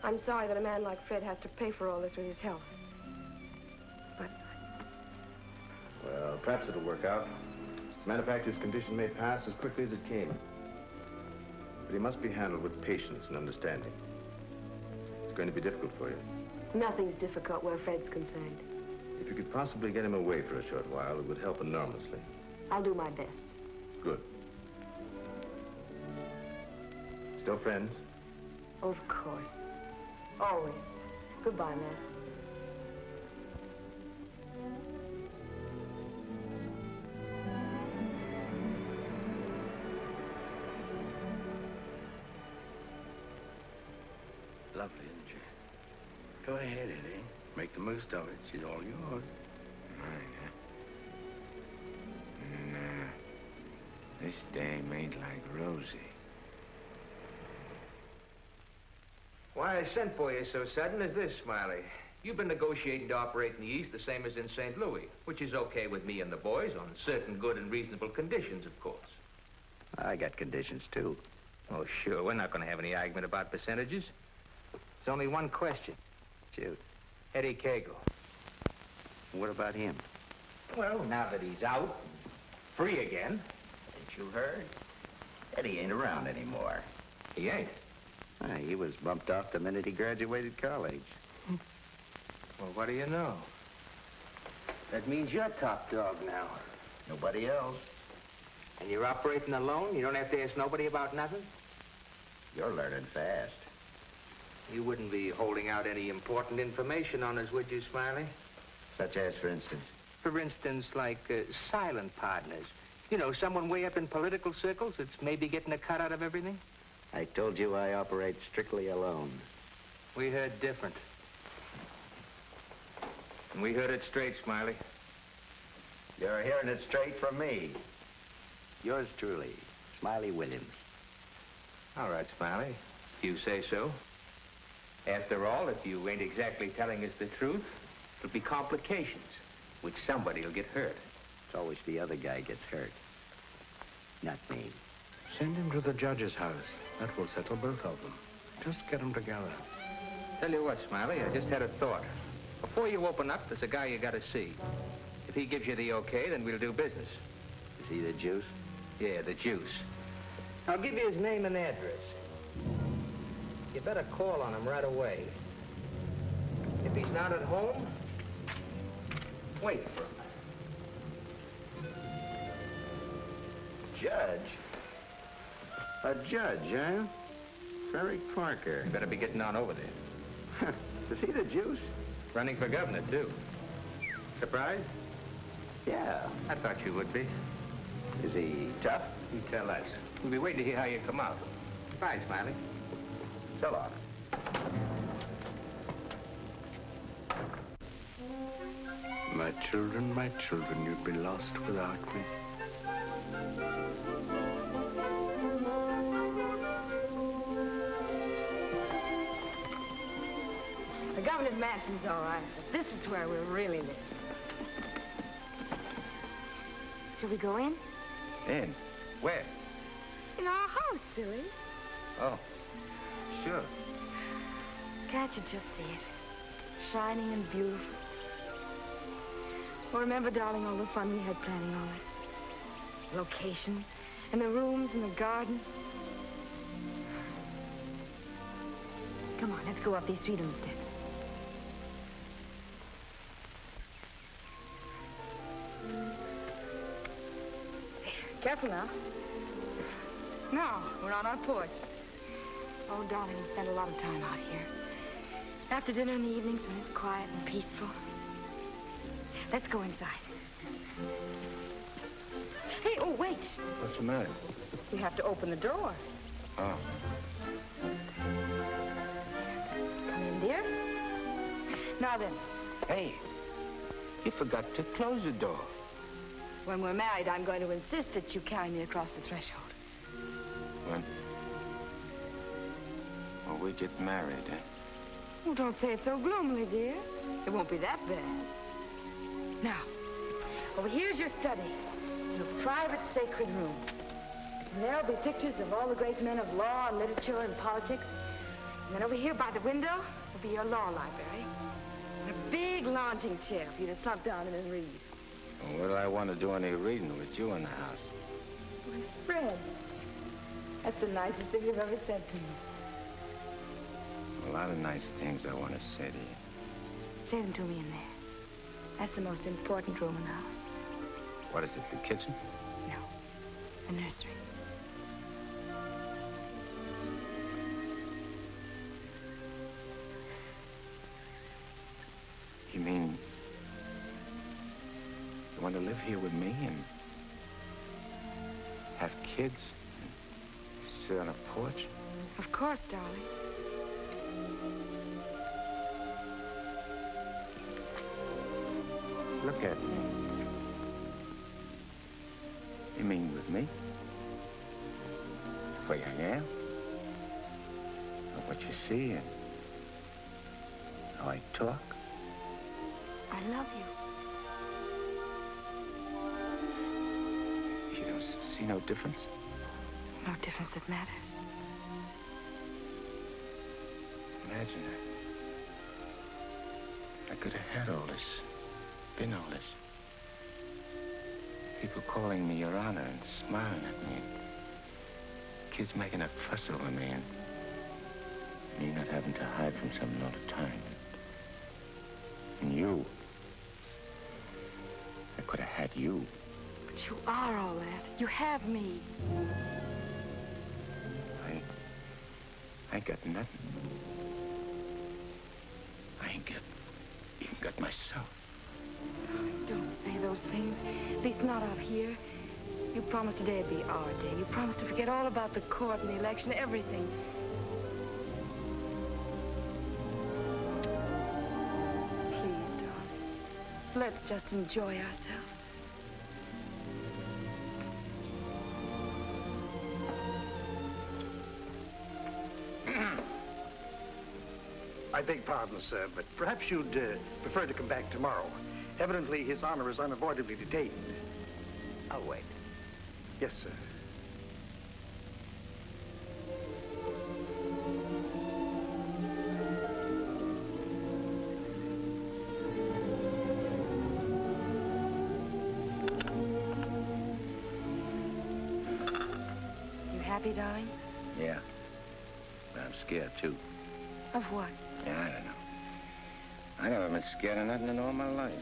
I'm sorry that a man like Fred has to pay for all this with his health. But... Well, perhaps it'll work out. As a matter of fact, his condition may pass as quickly as it came. But he must be handled with patience and understanding. It's going to be difficult for you. Nothing's difficult where Fred's concerned. If you could possibly get him away for a short while, it would help enormously. I'll do my best. Good. Still friends? Of course. Always. Goodbye, Matt. Lovely, isn't she? Go ahead, Eddie. Make the most of it. She's all yours. Mine, huh? Nah. This dame ain't like Rosie. Why I sent for you so sudden is this, Smiley. You've been negotiating to operate in the East the same as in St. Louis, which is okay with me and the boys on certain good and reasonable conditions, of course. I got conditions, too. Oh, sure. We're not going to have any argument about percentages. It's only one question. Shoot. Eddie Cagle. What about him? Well, now that he's out, free again. Ain't you heard? Eddie ain't around anymore. He ain't. He was bumped off the minute he graduated college. Well, what do you know? That means you're top dog now. Nobody else. And you're operating alone? You don't have to ask nobody about nothing? You're learning fast. You wouldn't be holding out any important information on us, would you, Smiley? Such as, for instance? For instance, like silent partners. You know, someone way up in political circles that's maybe getting a cut out of everything. I told you I operate strictly alone. We heard different. And we heard it straight, Smiley. You're hearing it straight from me. Yours truly, Smiley Williams. All right, Smiley. If you say so. After all, if you ain't exactly telling us the truth, it'll be complications, which somebody will get hurt. It's always the other guy gets hurt. Not me. Send him to the judge's house. That will settle both of them. Just get them together. Tell you what, Smiley, I just had a thought. Before you open up, there's a guy you gotta see. If he gives you the okay, then we'll do business. Is he the juice? Yeah, the juice. I'll give you his name and address. You better call on him right away. If he's not at home, wait for him. Judge? A judge, huh? Frederick Parker. You better be getting on over there. Is he the juice? Running for governor, too. Surprised? Yeah. I thought you would be. Is he tough? You tell us. We'll be waiting to hear how you come out. Bye, Smiley. So long. My children, you'd be lost without me. The governor's mansion's all right, but this is where we're really living. Shall we go in? In? Where? In our house, silly. Oh, sure. Can't you just see it? Shining and beautiful. Well, remember, darling, all the fun we had planning all this? Location, and the rooms, and the garden. Come on, let's go up these freedom steps. Careful now. Now, we're on our porch. Oh, darling, we spend a lot of time out here. After dinner in the evenings when it's quiet and peaceful. Let's go inside. Hey, oh, wait. What's the matter? We have to open the door. Oh. Come in, dear. Now then. Hey, you forgot to close the door. When we're married, I'm going to insist that you carry me across the threshold. When? Well, we get married, eh? Oh, don't say it so gloomily, dear. It won't be that bad. Now, over here's your study. Your private sacred room. And there'll be pictures of all the great men of law and literature and politics. And then over here by the window will be your law library. And a big lounging chair for you to slump down in and read. Well, what do I want to do any reading with you in the house? My Fred, that's the nicest thing you've ever said to me. A lot of nice things I want to say to you. Say them to me in there. That's the most important room in the house. What is it, the kitchen? No, the nursery. You mean you want to live here with me and have kids and sit on a porch? Of course, darling. Look at me. You mean with me? The way I am? Or what you see and how I talk? I love you. You don't see no difference? No difference that matters. Imagine I could have had all this, been all this. People calling me Your Honor and smiling at me. Kids making a fuss over me and me not having to hide from something all the time. And you. I could have had you. But you are all that. You have me. I ain't got nothing. I ain't even got myself. Don't say those things. At least not out here. You promised today'd be our day. You promised to forget all about the court and the election, everything. Please, darling. Let's just enjoy ourselves. I beg pardon, sir, but perhaps you'd prefer to come back tomorrow. Evidently, His Honor is unavoidably detained. I'll wait. Yes, sir. You happy, darling? Yeah. But I'm scared, too. Of what? Yeah, I don't know. I never been scared of nothing in all my life.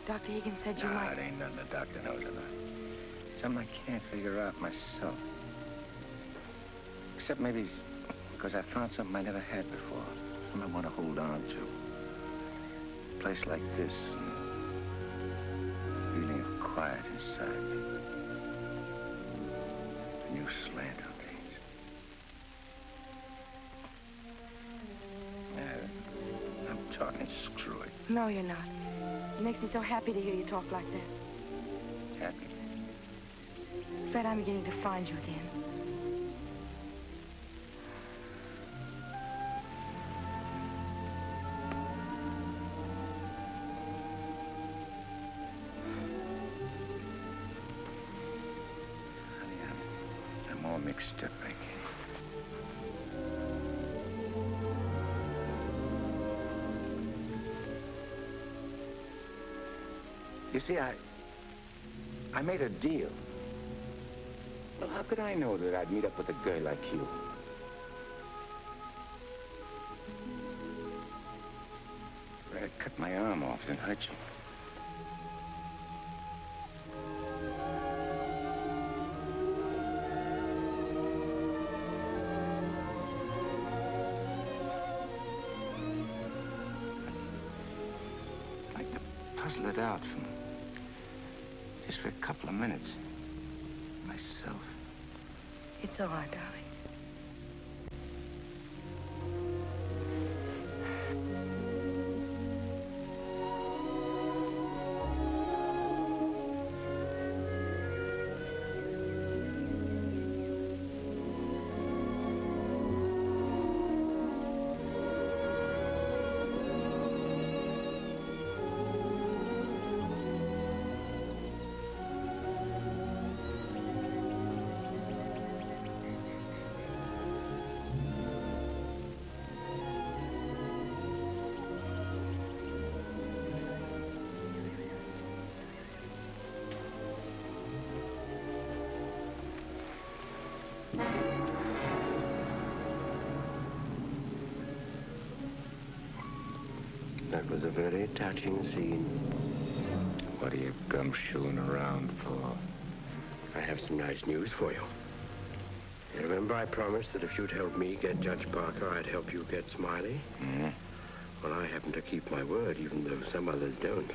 Dr. Higgins said you might... It ain't nothing the doctor knows about. Something I can't figure out myself. Except maybe it's because I found something I never had before. Something I want to hold on to. A place like this. And a feeling of quiet inside me. A new slant on things. I'm talking screw it. No, you're not. It makes me so happy to hear you talk like that. Happy? Fred, I'm beginning to find you again. Honey, I'm all mixed up, I guess. You see, I made a deal. Well, how could I know that I'd meet up with a girl like you? If I'd cut my arm off and hurt you. I'd like to puzzle it out from just for a couple of minutes. Myself. It's all right, darling. That was a very touching scene. What are you gumshoeing around for? I have some nice news for you. You remember I promised that if you'd help me get Judge Parker, I'd help you get Smiley? Mm-hmm. Well, I happen to keep my word, even though some others don't.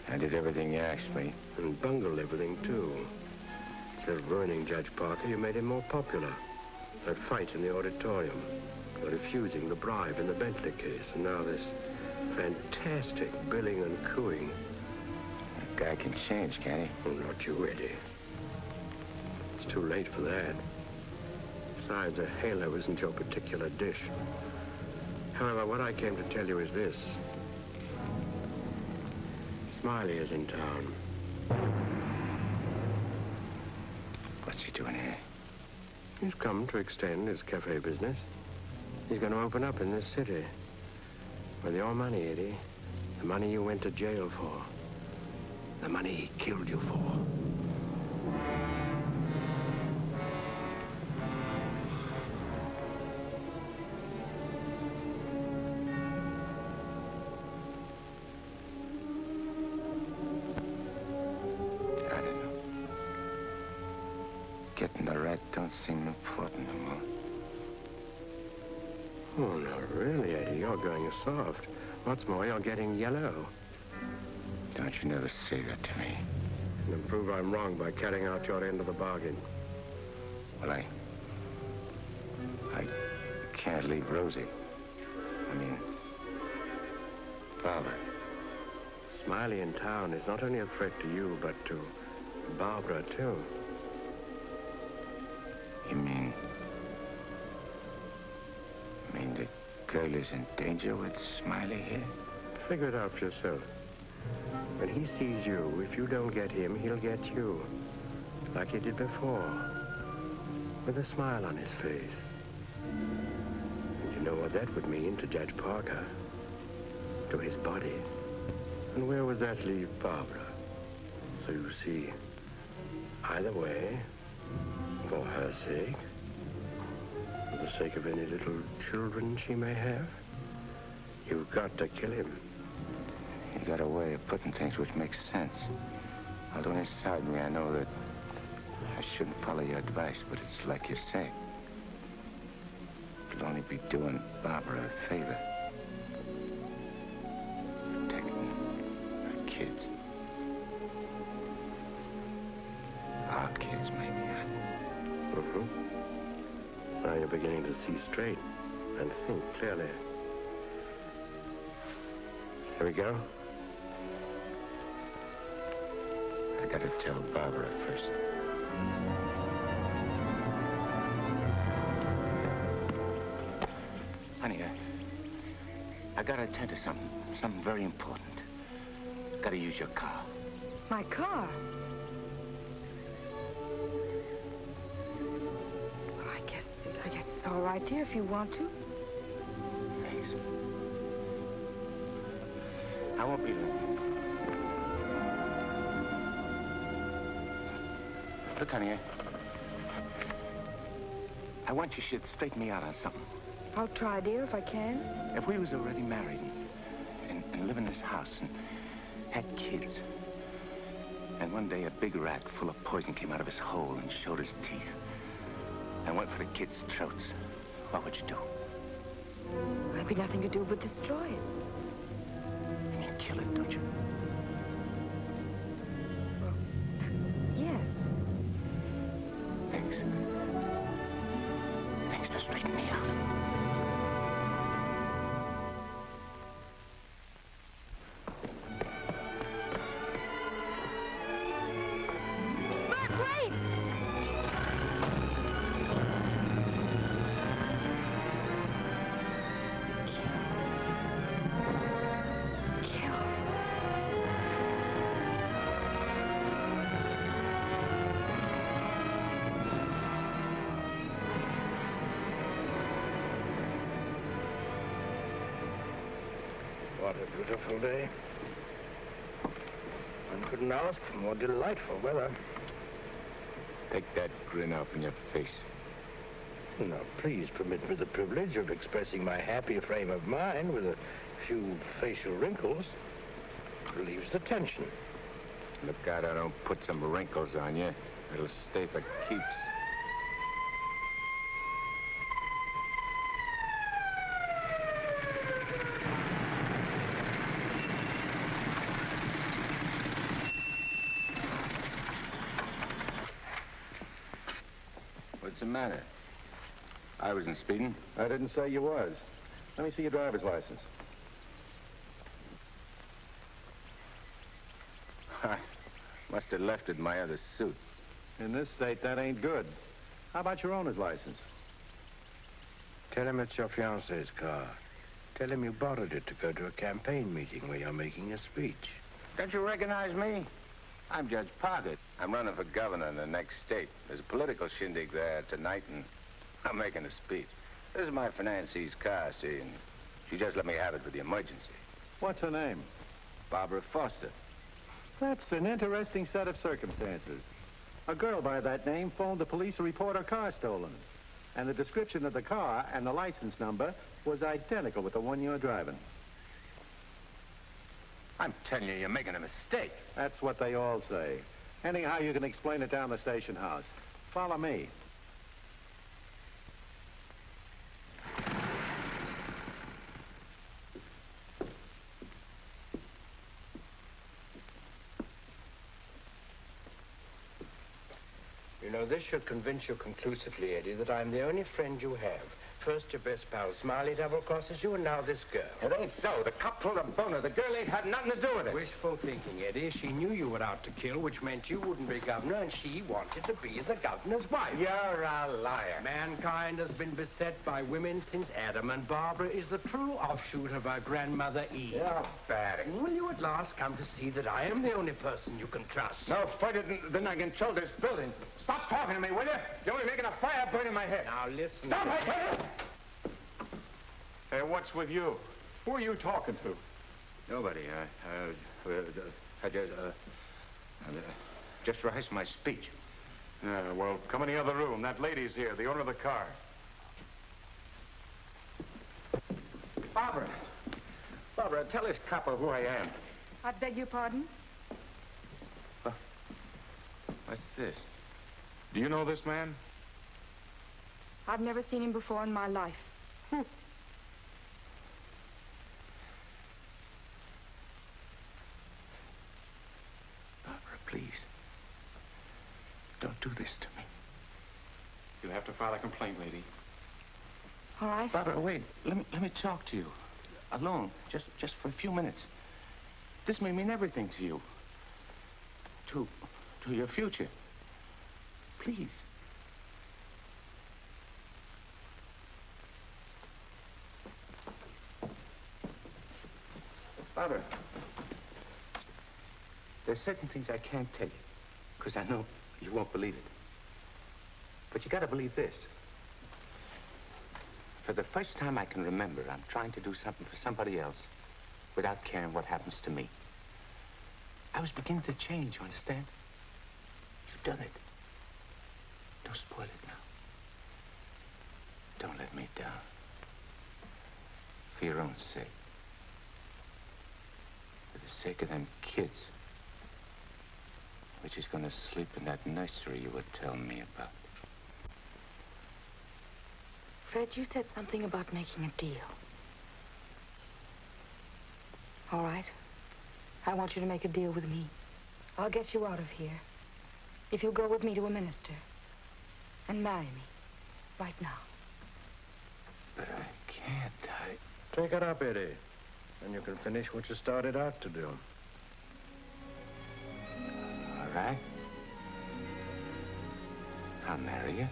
I did everything you asked me. And bungled everything, too. Instead of ruining Judge Parker, you made him more popular. That fight in the auditorium. You're refusing the bribe in the Bentley case. And now this fantastic billing and cooing. A guy can change, can't he? Oh, not you, Eddie. It's too late for that. Besides, a halo isn't your particular dish. However, what I came to tell you is this. Smiley is in town. What's he doing here? He's come to extend his cafe business. He's going to open up in this city. With your money, Eddie. The money you went to jail for. The money he killed you for. I don't know. Getting the rat don't seem important no more. Oh, no, really, Eddie, you're going soft. What's more, you're getting yellow. Don't you never say that to me. You'll prove I'm wrong by carrying out your end of the bargain. Well, I can't leave Rosie. I mean, Barbara. Smiley in town is not only a threat to you, but to Barbara, too. You mean the girl is in danger with Smiley here? Figure it out for yourself. When he sees you, if you don't get him, he'll get you. Like he did before. With a smile on his face. And you know what that would mean to Judge Parker. To his body. And where would that leave Barbara? So you see, either way, for her sake, for the sake of any little children she may have, you've got to kill him. You got a way of putting things which makes sense. Although inside me I know that I shouldn't follow your advice, but it's like you say. It'll only be doing Barbara a favor. Protecting her kids. Our kids, maybe. Mm-hmm. Now you're beginning to see straight and think clearly. Here we go. I gotta tell Barbara first. Honey, I gotta attend to something very important. Gotta use your car. My car? Well, I guess it's all right, dear, if you want to. Thanks. I won't be long. Look, honey, I want you should straighten me out on something. I'll try, dear, if I can. If we was already married and live in this house and had kids, and one day a big rat full of poison came out of his hole and showed his teeth and went for the kids' throats, what would you do? There'd be nothing to do but destroy it. And you'd kill it, don't you? Yes. Thanks. Thanks for straightening me out. What a beautiful day. One couldn't ask for more delightful weather. Take that grin off in your face. Now, please permit me the privilege of expressing my happy frame of mind with a few facial wrinkles. Relieves the tension. Look out I don't put some wrinkles on you. It'll stay for keeps. What's the matter? I wasn't speeding. I didn't say you was. Let me see your driver's license. I must have left it in my other suit. In this state, that ain't good. How about your owner's license? Tell him it's your fiancé's car. Tell him you borrowed it to go to a campaign meeting where you're making a speech. Don't you recognize me? I'm Judge Parker. I'm running for governor in the next state. There's a political shindig there tonight, and I'm making a speech. This is my financier's car, see, and she just let me have it for the emergency. What's her name? Barbara Foster. That's an interesting set of circumstances. A girl by that name phoned the police to report her car stolen. And the description of the car and the license number was identical with the one you're driving. I'm telling you, you're making a mistake. That's what they all say. Anyhow, you can explain it down the station house. Follow me. You know, this should convince you conclusively, Eddie, that I'm the only friend you have. First, your best pal Smiley double-crosses you, and now this girl. It ain't so. The cop pulled a boner. The girl ain't had nothing to do with it. Wishful thinking, Eddie. She knew you were out to kill, which meant you wouldn't be governor, and she wanted to be the governor's wife. You're a liar. Mankind has been beset by women since Adam, and Barbara is the true offshoot of our grandmother Eve. You're bad. Will you at last come to see that I am the only person you can trust? No further than I control this building. Stop talking to me, will you? You're only making a fire burn in my head. Now, listen. Stop it! Hey, what's with you? Who are you talking to? Nobody. I just rehearsed my speech. Yeah, well, come in the other room. That lady's here, the owner of the car. Barbara. Barbara, tell this copper who I am. I beg your pardon? What's this? Do you know this man? I've never seen him before in my life. Barbara, please. Don't do this to me. You'll have to file a complaint, lady. All right. Barbara, wait. Let me talk to you. Alone. Just for a few minutes. This may mean everything to you. To your future. Please. Barbara, there's certain things I can't tell you, because I know you won't believe it. But you gotta believe this. For the first time I can remember, I'm trying to do something for somebody else without caring what happens to me. I was beginning to change, you understand? You've done it. Don't spoil it now. Don't let me down. For your own sake. For the sake of them kids. Which is going to sleep in that nursery you were telling me about. Fred, you said something about making a deal. All right. I want you to make a deal with me. I'll get you out of here. If you'll go with me to a minister. And marry me. Right now. But I can't. Take it up, Eddie. And you can finish what you started out to do. All right. I'll marry you.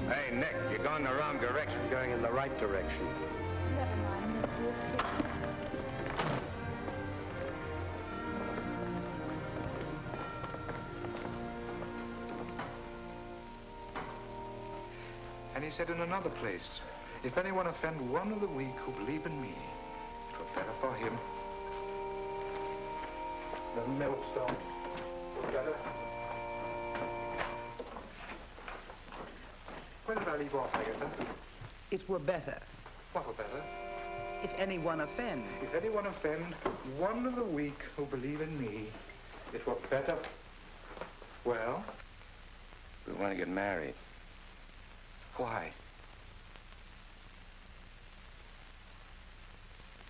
Hey, Nick, you're going the wrong direction. I'm going in the right direction. Never mind, Mr. And he said in another place, if anyone offend one of the weak who believe in me, it were better for him. The millstone were better. Where did I leave off, Agatha? It were better. What were better? If anyone offend. If anyone offend one of the weak who believe in me, it were better. Well? We want to get married. Why?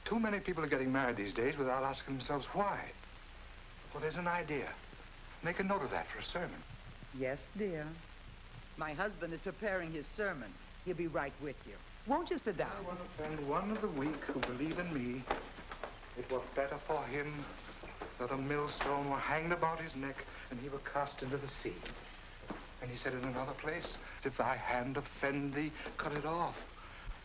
Too many people are getting married these days without asking themselves why. Well, there's an idea. Make a note of that for a sermon. Yes, dear. My husband is preparing his sermon. He'll be right with you. Won't you sit down? I want to offend one of the weak who believe in me. It were better for him that a millstone were hanged about his neck and he were cast into the sea. And he said in another place, if thy hand offend thee, cut it off.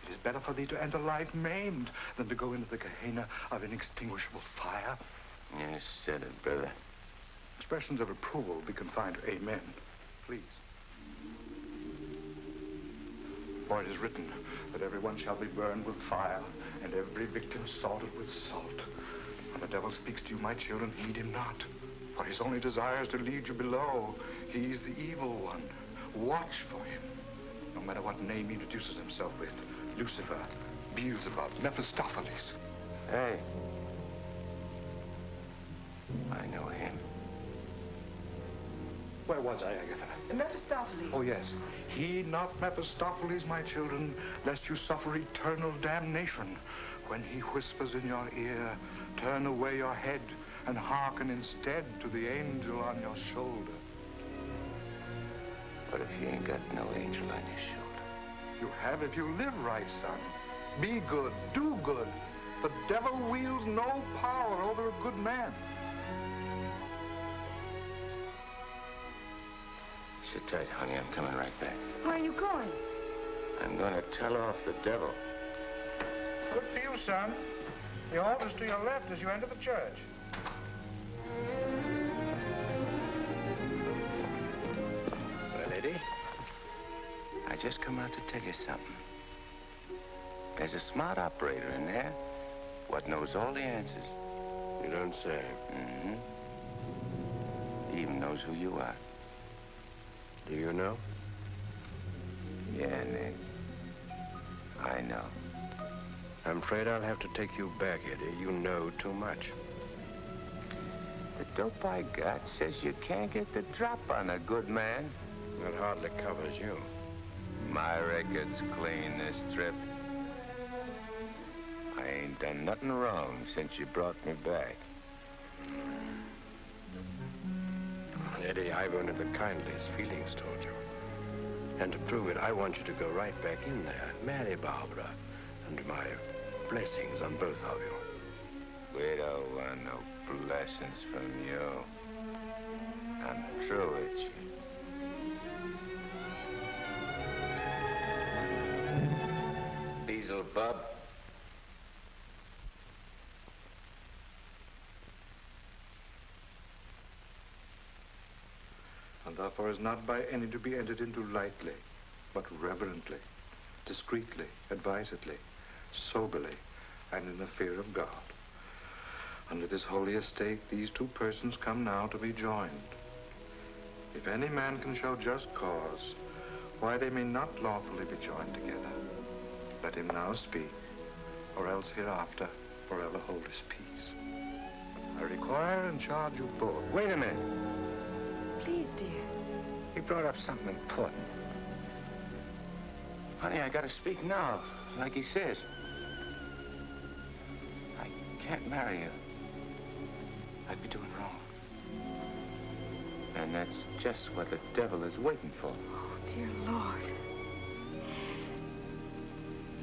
It is better for thee to enter life maimed than to go into the Gehenna of inextinguishable fire. You said it, brother. Expressions of approval be confined to amen, please. For it is written that everyone shall be burned with fire, and every victim salted with salt. When the devil speaks to you, my children, heed him not. For his only desire is to lead you below. He's the evil one. Watch for him. No matter what name he introduces himself with. Lucifer, Beelzebub, Mephistopheles. Hey. I know him. Where was I, Agatha? Mephistopheles. Oh, yes. Heed not Mephistopheles, my children, lest you suffer eternal damnation. When he whispers in your ear, turn away your head and hearken instead to the angel on your shoulder. But if you ain't got no angel on your shoulder? You have if you live right, son. Be good, do good. The devil wields no power over a good man. Sit tight, honey. I'm coming right back. Where are you going? I'm going to tell off the devil. Good for you, son. The altar's to your left as you enter the church. Well, Eddie, I just come out to tell you something. There's a smart operator in there what knows all the answers. You don't say. Mm-hmm. He even knows who you are. Do you know? Yeah, Nick. I know. I'm afraid I'll have to take you back, Eddie. You know too much. The dope I got says you can't get the drop on a good man. That hardly covers you. My record's clean this trip. I ain't done nothing wrong since you brought me back. Eddie, I've only the kindliest feelings toward you. And to prove it, I want you to go right back in there, marry Barbara, and my blessings on both of you. We don't want no blessings from you. I'm through with you. Beelzebub. And therefore is not by any to be entered into lightly, but reverently, discreetly, advisedly, soberly, and in the fear of God. Under this holy estate, these two persons come now to be joined. If any man can show just cause why they may not lawfully be joined together, let him now speak, or else hereafter forever hold his peace. I require and charge you both. Wait a minute. Please, dear. He brought up something important. Honey, I gotta speak now, like he says. I can't marry you. I'd be doing wrong. And that's just what the devil is waiting for. Oh, dear Lord.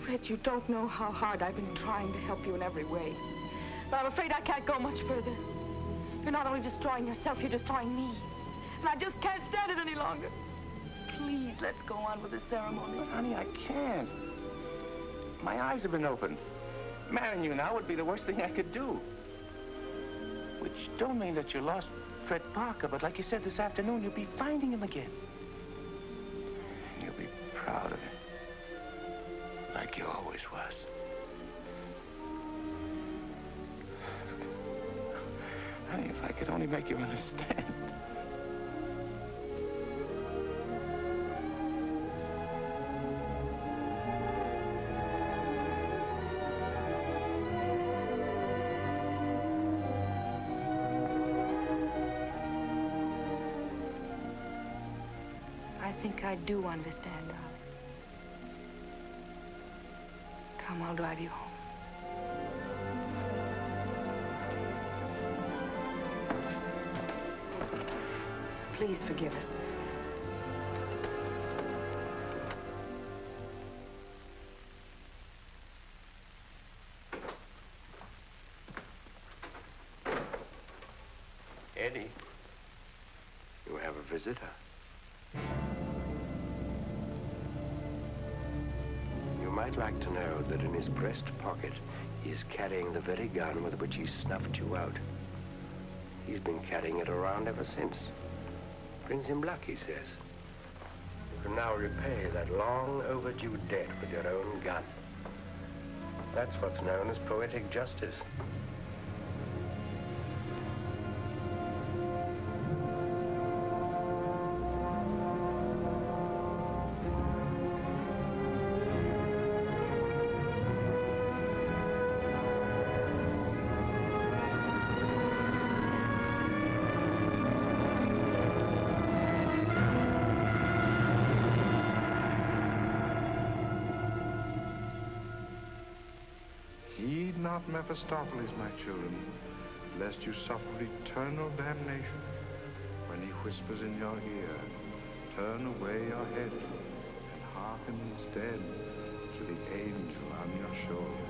Fred, you don't know how hard I've been trying to help you in every way. But I'm afraid I can't go much further. You're not only destroying yourself, you're destroying me. And I just can't stand it any longer. Please, let's go on with the ceremony. But, honey, I can't. My eyes have been opened. Marrying you now would be the worst thing I could do. Which don't mean that you lost Fred Parker, but like you said this afternoon, you'll be finding him again. And you'll be proud of him. Like you always was. Honey, if I could only make you understand. I think I do understand, darling. Come, I'll drive you home. Please forgive us. Eddie. You have a visitor. You might like to know that in his breast pocket he is carrying the very gun with which he snuffed you out. He's been carrying it around ever since. Brings him luck, he says. You can now repay that long overdue debt with your own gun. That's what's known as poetic justice. Heed not Mephistopheles, my children, lest you suffer eternal damnation. When he whispers in your ear, turn away your head and hearken instead to the angel on your shoulder.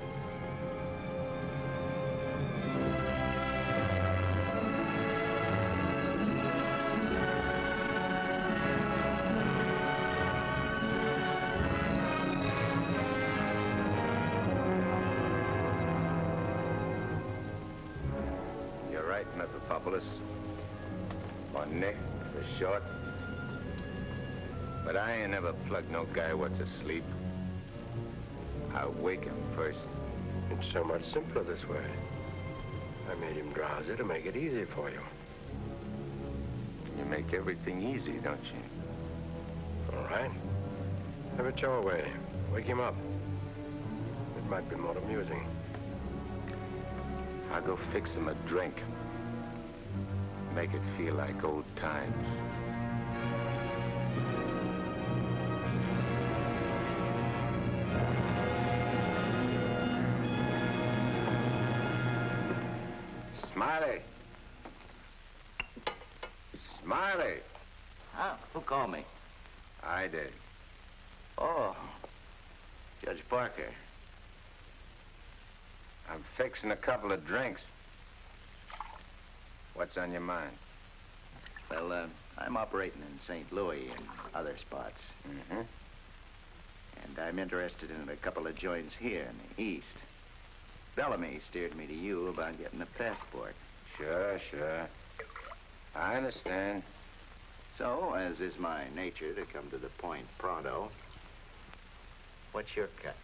You're right, Mephistopheles. Or Nick, for short. But I ain't never plugged no guy what's asleep. I wake him first. It's so much simpler this way. I made him drowsy to make it easy for you. You make everything easy, don't you? All right. Have it your way. Wake him up. It might be more amusing. I'll go fix him a drink. Make it feel like old times. Smiley! Smiley! Huh? Who called me? I did. Oh, Judge Parker. I'm fixing a couple of drinks. What's on your mind? Well, I'm operating in St. Louis and other spots. Mm-hmm. And I'm interested in a couple of joints here in the East. Bellamy steered me to you about getting a passport. Sure. I understand. So, as is my nature to come to the point pronto, what's your cut?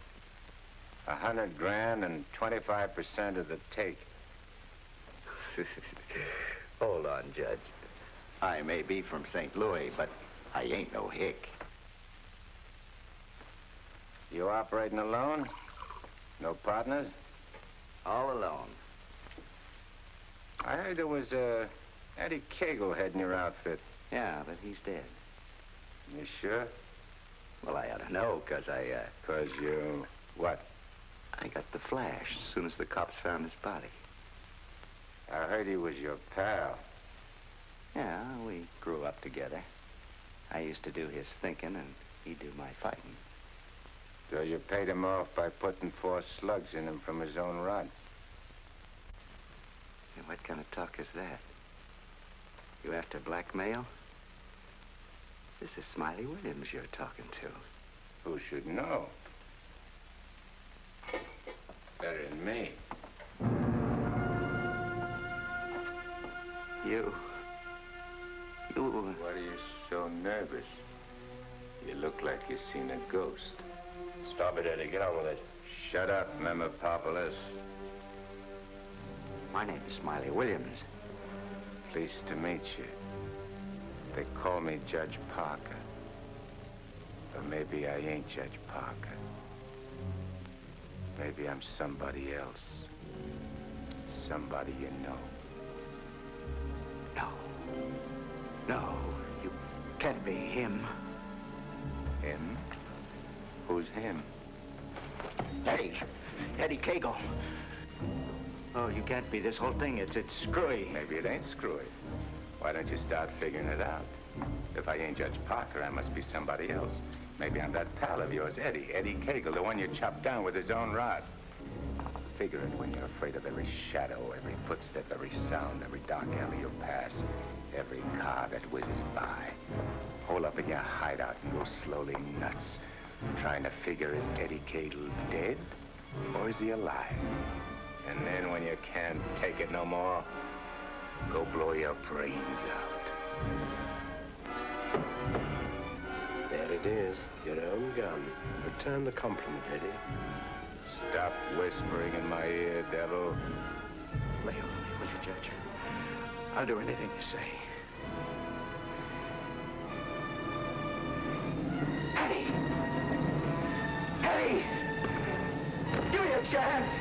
100 grand and 25% of the take. Hold on, Judge. I may be from St. Louis, but I ain't no hick. You operating alone? No partners? All alone. I heard there was Eddie Cagle heading your outfit. Yeah, but he's dead. You sure? Well, I ought to know, 'cause I, 'Cause you... what? I got the flash as soon as the cops found his body. I heard he was your pal. Yeah, we grew up together. I used to do his thinking, and he'd do my fighting. So you paid him off by putting 4 slugs in him from his own rod. And what kind of talk is that? You after blackmail? This is Smiley Williams you're talking to. Who should know? Better than me. You... What are you so nervous? You look like you've seen a ghost. Stop it, Eddie. Get on with it. Shut up, Mephistopheles. My name is Smiley Williams. Pleased to meet you. They call me Judge Parker. Or maybe I ain't Judge Parker. Maybe I'm somebody else. Somebody you know. No, you can't be him. Him? Who's him? Eddie Cagle. Oh, you can't be. This whole thing, it's screwy. Maybe it ain't screwy. Why don't you start figuring it out? If I ain't Judge Parker, I must be somebody else. Maybe I'm that pal of yours, Eddie Cagle, the one you chopped down with his own rod. Figure it when you're afraid of every shadow, every footstep, every sound, every dark alley you pass, every car that whizzes by. Hole up in your hideout and go slowly nuts, trying to figure, is Eddie Cagle dead or is he alive? And then when you can't take it no more, Go blow your brains out. There it is, your own gun. Return the compliment, Eddie. Stop whispering in my ear, devil. Lay off me, will you, Judge? I'll do anything you say. Eddie! Eddie! Give me a chance!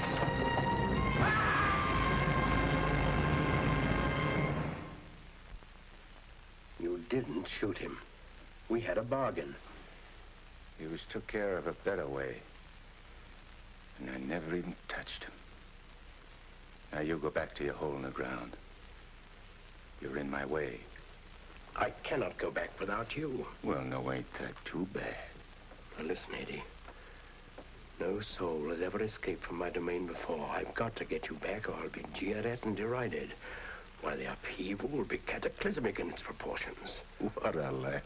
You didn't shoot him. We had a bargain. He was took care of a better way. And I never even touched him. Now you go back to your hole in the ground. You're in my way. I cannot go back without you. Well, no, ain't that too bad. Now listen, Eddie. No soul has ever escaped from my domain before. I've got to get you back or I'll be jeered at and derided. Why, the upheaval will be cataclysmic in its proportions. What a laugh.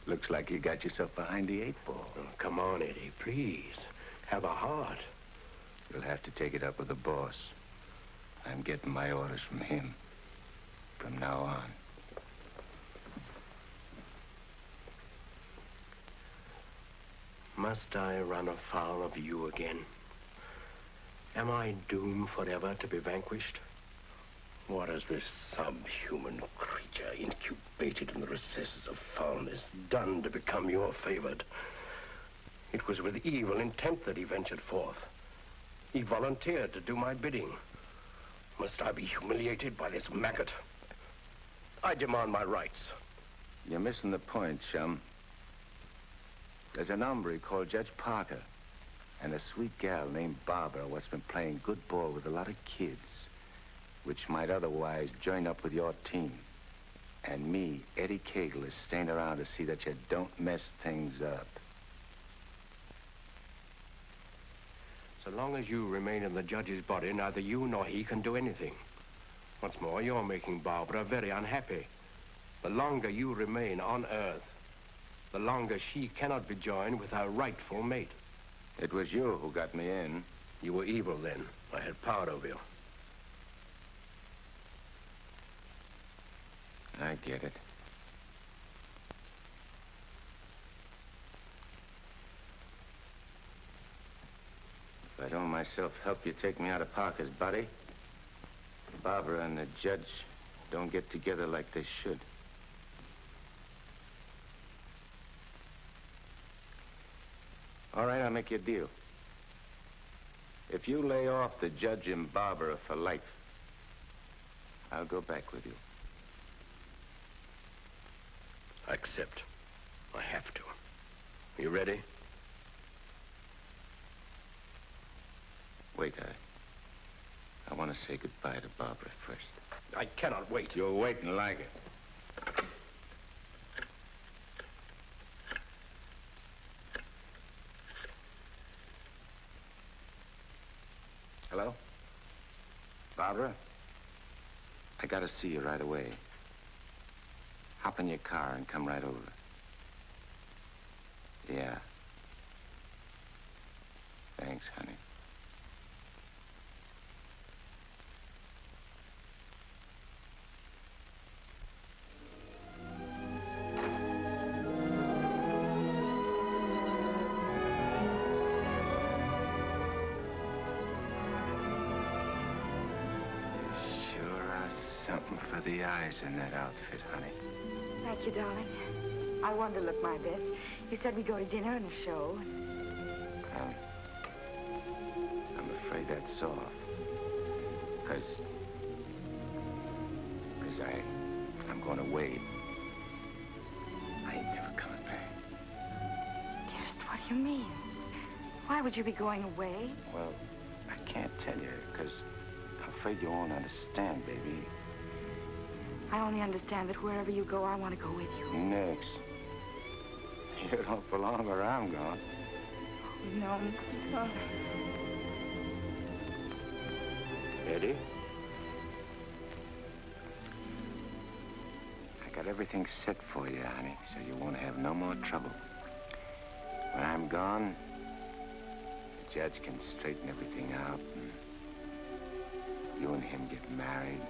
Looks like you got yourself behind the 8-ball. Oh, come on, Eddie, please. Have a heart. You'll have to take it up with the boss. I'm getting my orders from him. From now on. Must I run afoul of you again? Am I doomed forever to be vanquished? What has this subhuman creature, incubated in the recesses of foulness, done to become your favored? It was with evil intent that he ventured forth. He volunteered to do my bidding. Must I be humiliated by this maggot? I demand my rights. You're missing the point, chum. There's an hombre called Judge Parker and a sweet gal named Barbara what's been playing good ball with a lot of kids, which might otherwise join up with your team. And me, Eddie Cagle, is staying around to see that you don't mess things up. So long as you remain in the judge's body, neither you nor he can do anything. What's more, you're making Barbara very unhappy. The longer you remain on Earth, the longer she cannot be joined with her rightful mate. It was you who got me in. You were evil then. I had power over you. I get it. If I don't myself help you take me out of Parker's body, Barbara and the judge don't get together like they should. All right, I'll make you a deal. If you lay off the judge and Barbara for life, I'll go back with you. I accept. I have to. You ready? Wait, I want to say goodbye to Barbara first. I cannot wait. You'll wait and like it. Hello? Barbara? I gotta see you right away. Hop in your car and come right over. Yeah. Thanks, honey. Something for the eyes in that outfit, honey. Thank you, darling. I wanted to look my best. You said we'd go to dinner and a show. I'm afraid that's off. Because I'm going away. I ain't never coming back. Dearest, what do you mean? Why would you be going away? Well, I can't tell you, because I'm afraid you won't understand, baby. I only understand that wherever you go, I want to go with you. Next. You don't belong where I'm going. No, no. Eddie? I got everything set for you, honey, so you won't have no more trouble. When I'm gone, the judge can straighten everything out, and You and him get married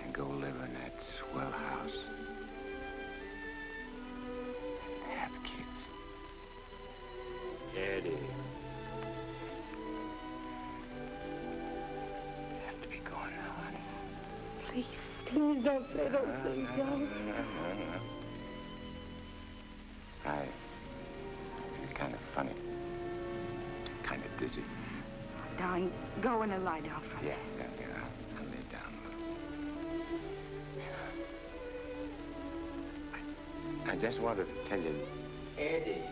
and go live in that swell house and have kids. Eddie. You have to be going now, honey. Please, please don't say those things, darling. No. It's kind of funny. Kind of dizzy. Darling, go in and lie down for a minute. Yeah. I'll lay down a little. I just wanted to tell you... Eddie.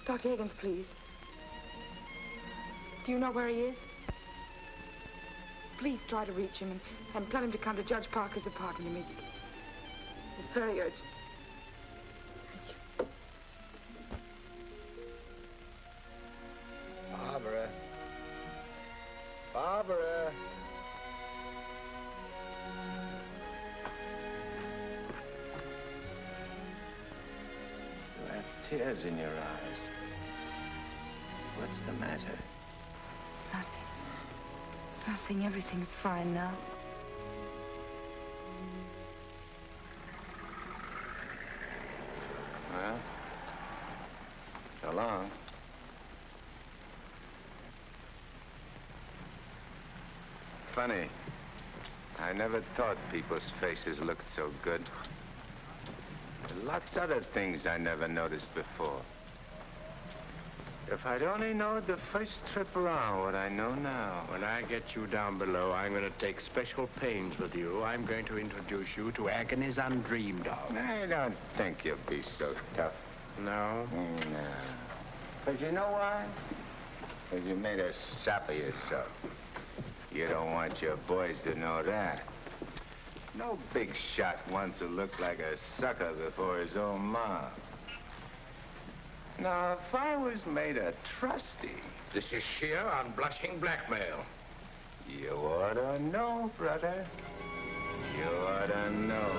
Dr. Higgins, please. Do you know where he is? Please try to reach him and tell him to come to Judge Parker's apartment immediately. It's very urgent. Barbara. Barbara. You have tears in your eyes. What's the matter? Nothing. Everything's fine now. Well, so long. Funny. I never thought people's faces looked so good. There's lots of other things I never noticed before. If I'd only known the first trip around what I know now. When I get you down below, I'm going to take special pains with you. I'm going to introduce you to agonies undreamed of. I don't think you'll be so tough. No? No. But you know why? Because you made a sap of yourself. You don't want your boys to know that. No big shot wants to look like a sucker before his own mom. Now, if I was made a trustee... This is sheer unblushing blackmail. You ought to know, brother. You ought to know.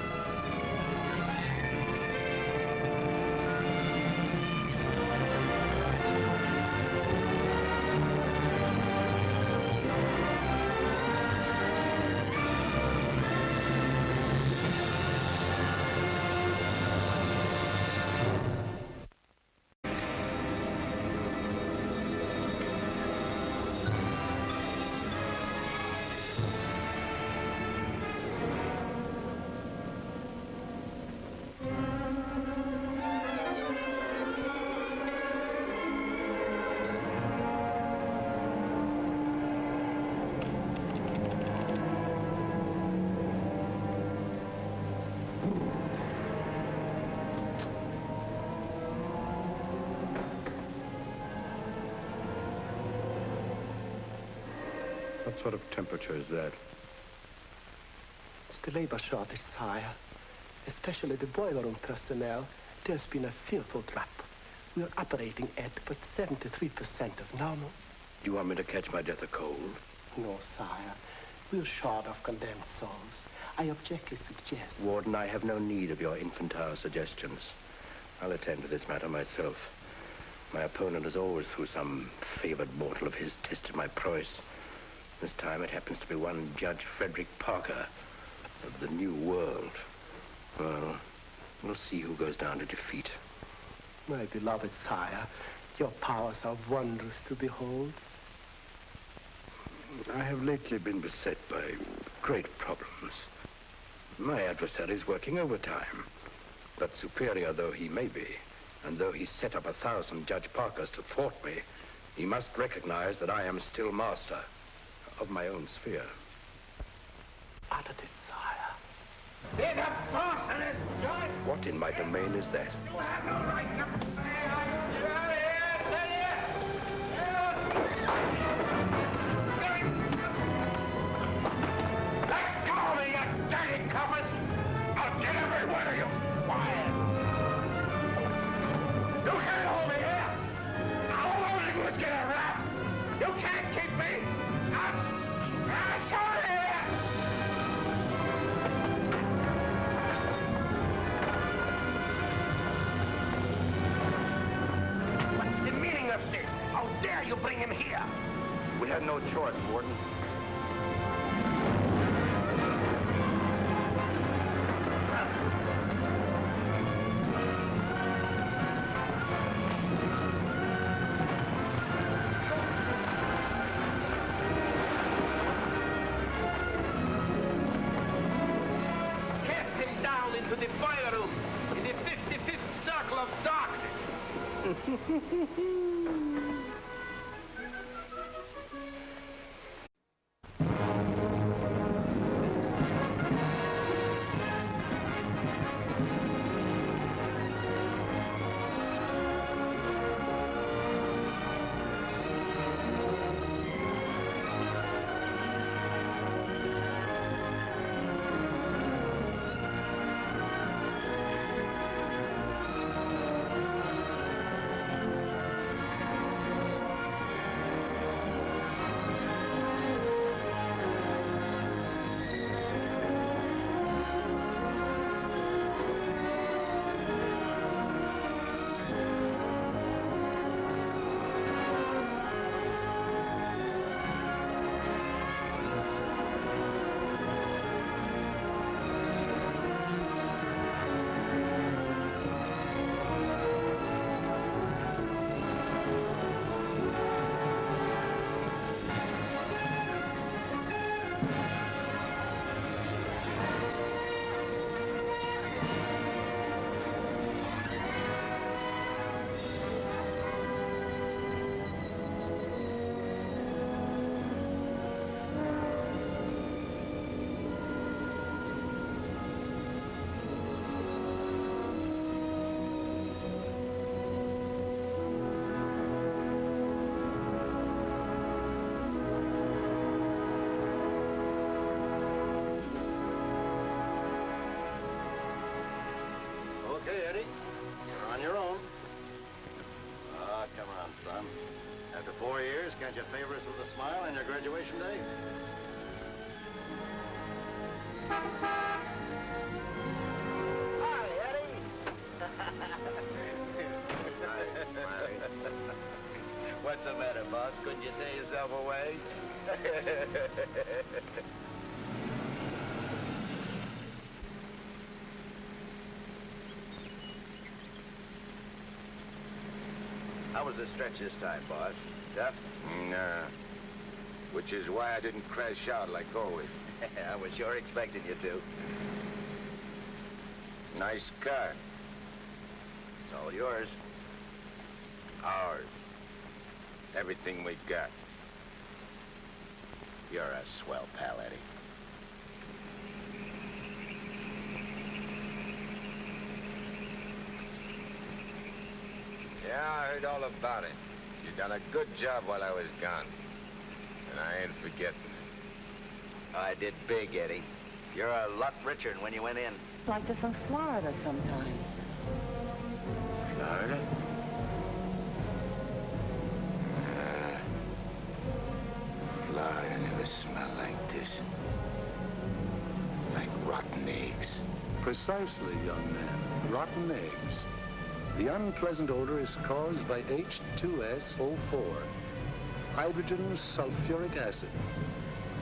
What sort of temperature is that? It's the labor shortage, sire. Especially the boiler room personnel. There's been a fearful drop. We're operating at but 73% of normal. Do you want me to catch my death of cold? No, sire. We're short of condemned souls. I objectly suggest... Warden, I have no need of your infantile suggestions. I'll attend to this matter myself. My opponent has always, through some favored mortal of his, tested my prowess. This time it happens to be one Judge Frederick Parker of the New World. Well, we'll see who goes down to defeat. My beloved sire, your powers are wondrous to behold. I have lately been beset by great problems. My adversary's working overtime. But superior though he may be, and though he set up 1,000 Judge Parkers to thwart me, he must recognize that I am still master of my own sphere. Uttered it, sire. See the boss and his judge? What in my domain is that? You have no right to... Let go of me, you dirty coppers! I'll get every one of you quiet! You can't hold me here! All I want to do is get a rap! You can't keep me! I'm sorry here! What's the meaning of this? How dare you bring him here? We had no choice, Warden. Cast him down into the fire room in the 55th circle of darkness. Okay, Eddie. You're on your own. Ah, come on, son. After 4 years, can't you favor us with a smile on your graduation day? Hi, Eddie. Hi, Smiley. What's the matter, boss? Couldn't you tear yourself away? How was the stretch this time, boss? Tough? Nah. Which is why I didn't crash out like always. I was sure expecting you to. Nice car. It's all yours. Ours. Everything we got. You're a swell pal, Eddie. Yeah, I heard all about it. You done a good job while I was gone. And I ain't forgetting it. I did big, Eddie. You're a lot richer than when you went in. Like this in Florida sometimes. Florida? Florida never ever smell like this. Like rotten eggs. Precisely, young man. Rotten eggs. The unpleasant odor is caused by H2SO4, hydrogen sulfuric acid,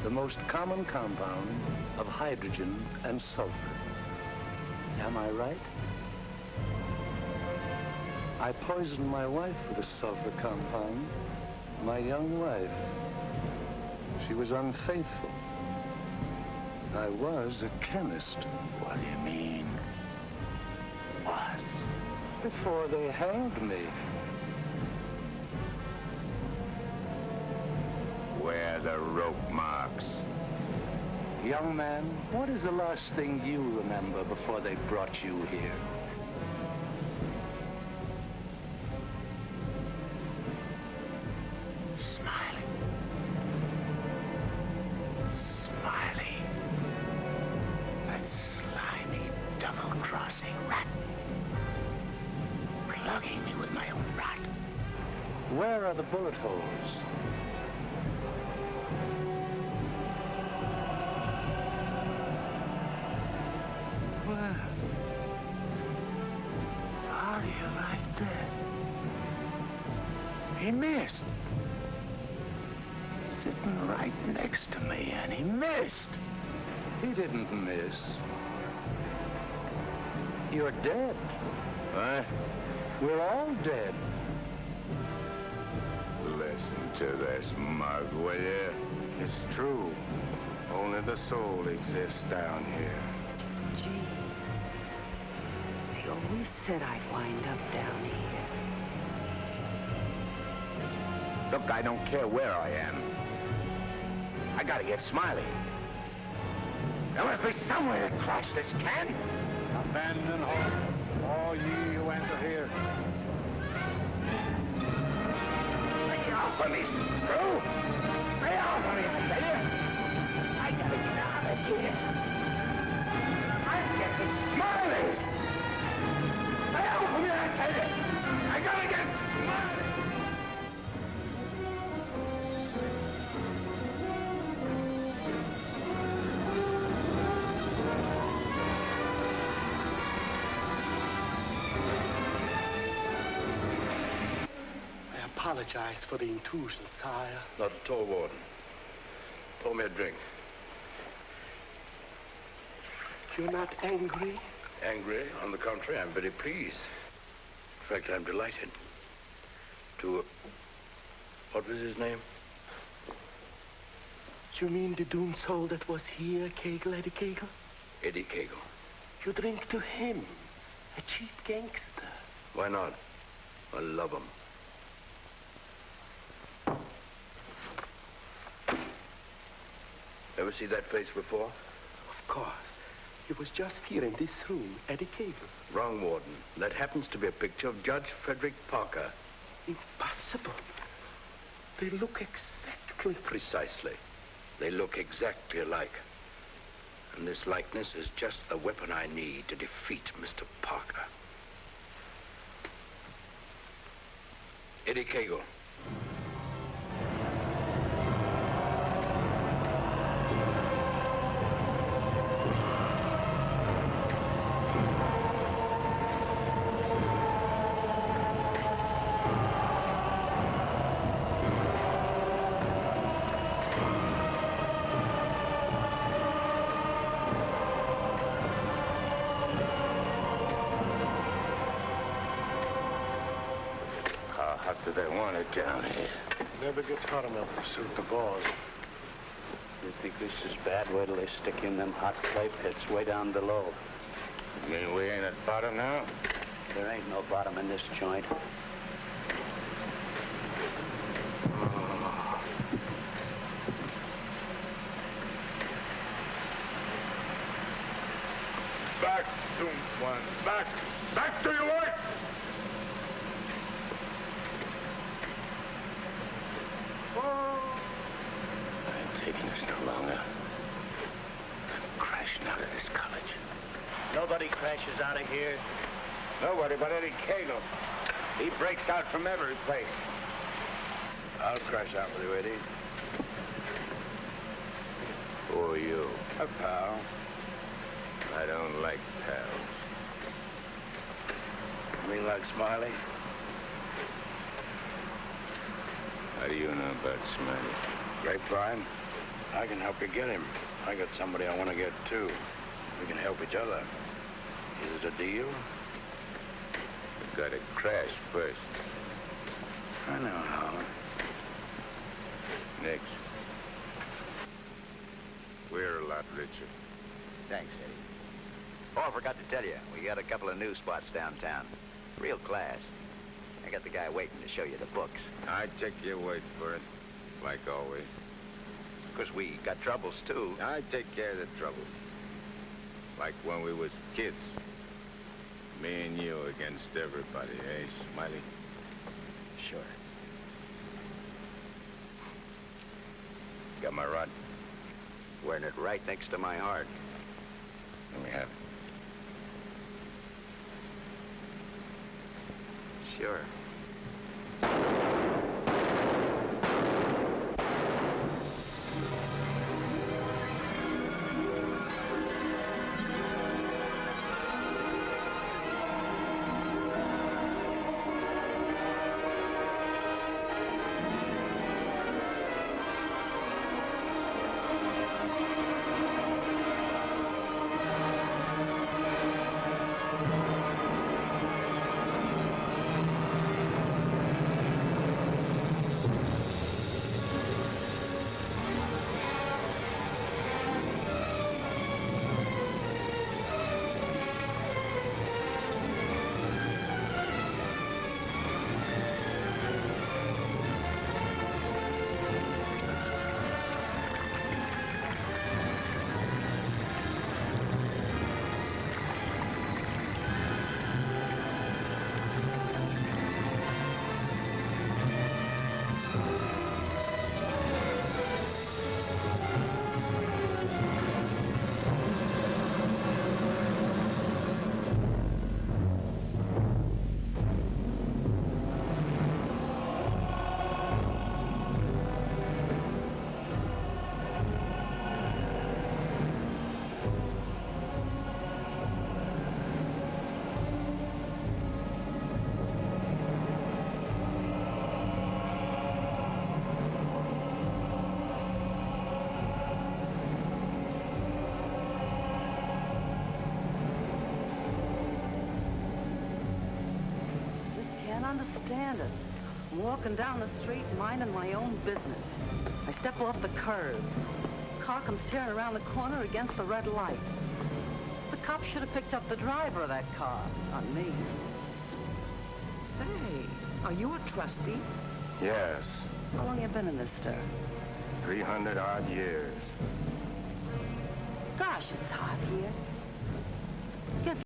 the most common compound of hydrogen and sulfur. Am I right? I poisoned my wife with a sulfur compound. My young wife. She was unfaithful. I was a chemist. What do you mean? Was? Before they hanged me. Where are the rope marks? Young man, what is the last thing you remember before they brought you here? Where are the bullet holes? Where? Are you right there? He missed. Sitting right next to me, and he missed. He didn't miss. You're dead. What? We're all dead. Listen to this mug, will you? It's true. Only the soul exists down here. Gee, they always said I'd wind up down here. Look, I don't care where I am. I gotta get Smiley. There must be somewhere to crash this can. Abandon hope, all ye who enter here. Lay off of me, screw! Lay off of me, I tell you! I gotta get out of here. I'm getting Smiley! Lay off of me, I tell you! I gotta get Smiley! I apologize for the intrusion, sire. Not at all, Warden. Pour me a drink. You're not angry? Angry? On the contrary, I'm very pleased. In fact, I'm delighted. What was his name? You mean the doomed soul that was here, Kegel, Eddie Kegel? Eddie Kegel. You drink to him, a cheap gangster. Why not? I love him. Ever see that face before? Of course. He was just here in this room, Eddie Kegel. Wrong, Warden. That happens to be a picture of Judge Frederick Parker. Impossible. They look exactly... Precisely. They look exactly alike. And this likeness is just the weapon I need to defeat Mr. Parker. Eddie Kegel. Do they want it down here? Never gets hot enough to suit the boss. You think this is bad? Wait till they stick you in them hot clay pits way down below. You mean we ain't at bottom now? There ain't no bottom in this joint. Back, doomed one. Back. Back to your work! I'm taking this no longer. I'm crashing out of this college. Nobody crashes out of here. Nobody but Eddie Kegel. He breaks out from every place. I'll crash out with you, Eddie. Who are you? A pal. I don't like pals. You mean like Smiley? How do you know about Smiley? Grapevine. I can help you get him. I got somebody I want to get, too. We can help each other. Is it a deal? You've got to crash first. I know how. Next. We're a lot richer. Thanks, Eddie. Oh, I forgot to tell you, we got a couple of new spots downtown. Real class. I got the guy waiting to show you the books. I take your word for it, like always. Of course, we got troubles, too. I take care of the troubles. Like when we was kids. Me and you against everybody, eh, Smiley? Sure. Got my rod? Wearing it right next to my heart. Let me have it. Sure. Understand it. I'm walking down the street minding my own business. I step off the curb. Car comes tearing around the corner against the red light. The cop should have picked up the driver of that car, not me. Say, are you a trustee? Yes. How long you been in this stir? 300-odd years. Gosh, it's hot here.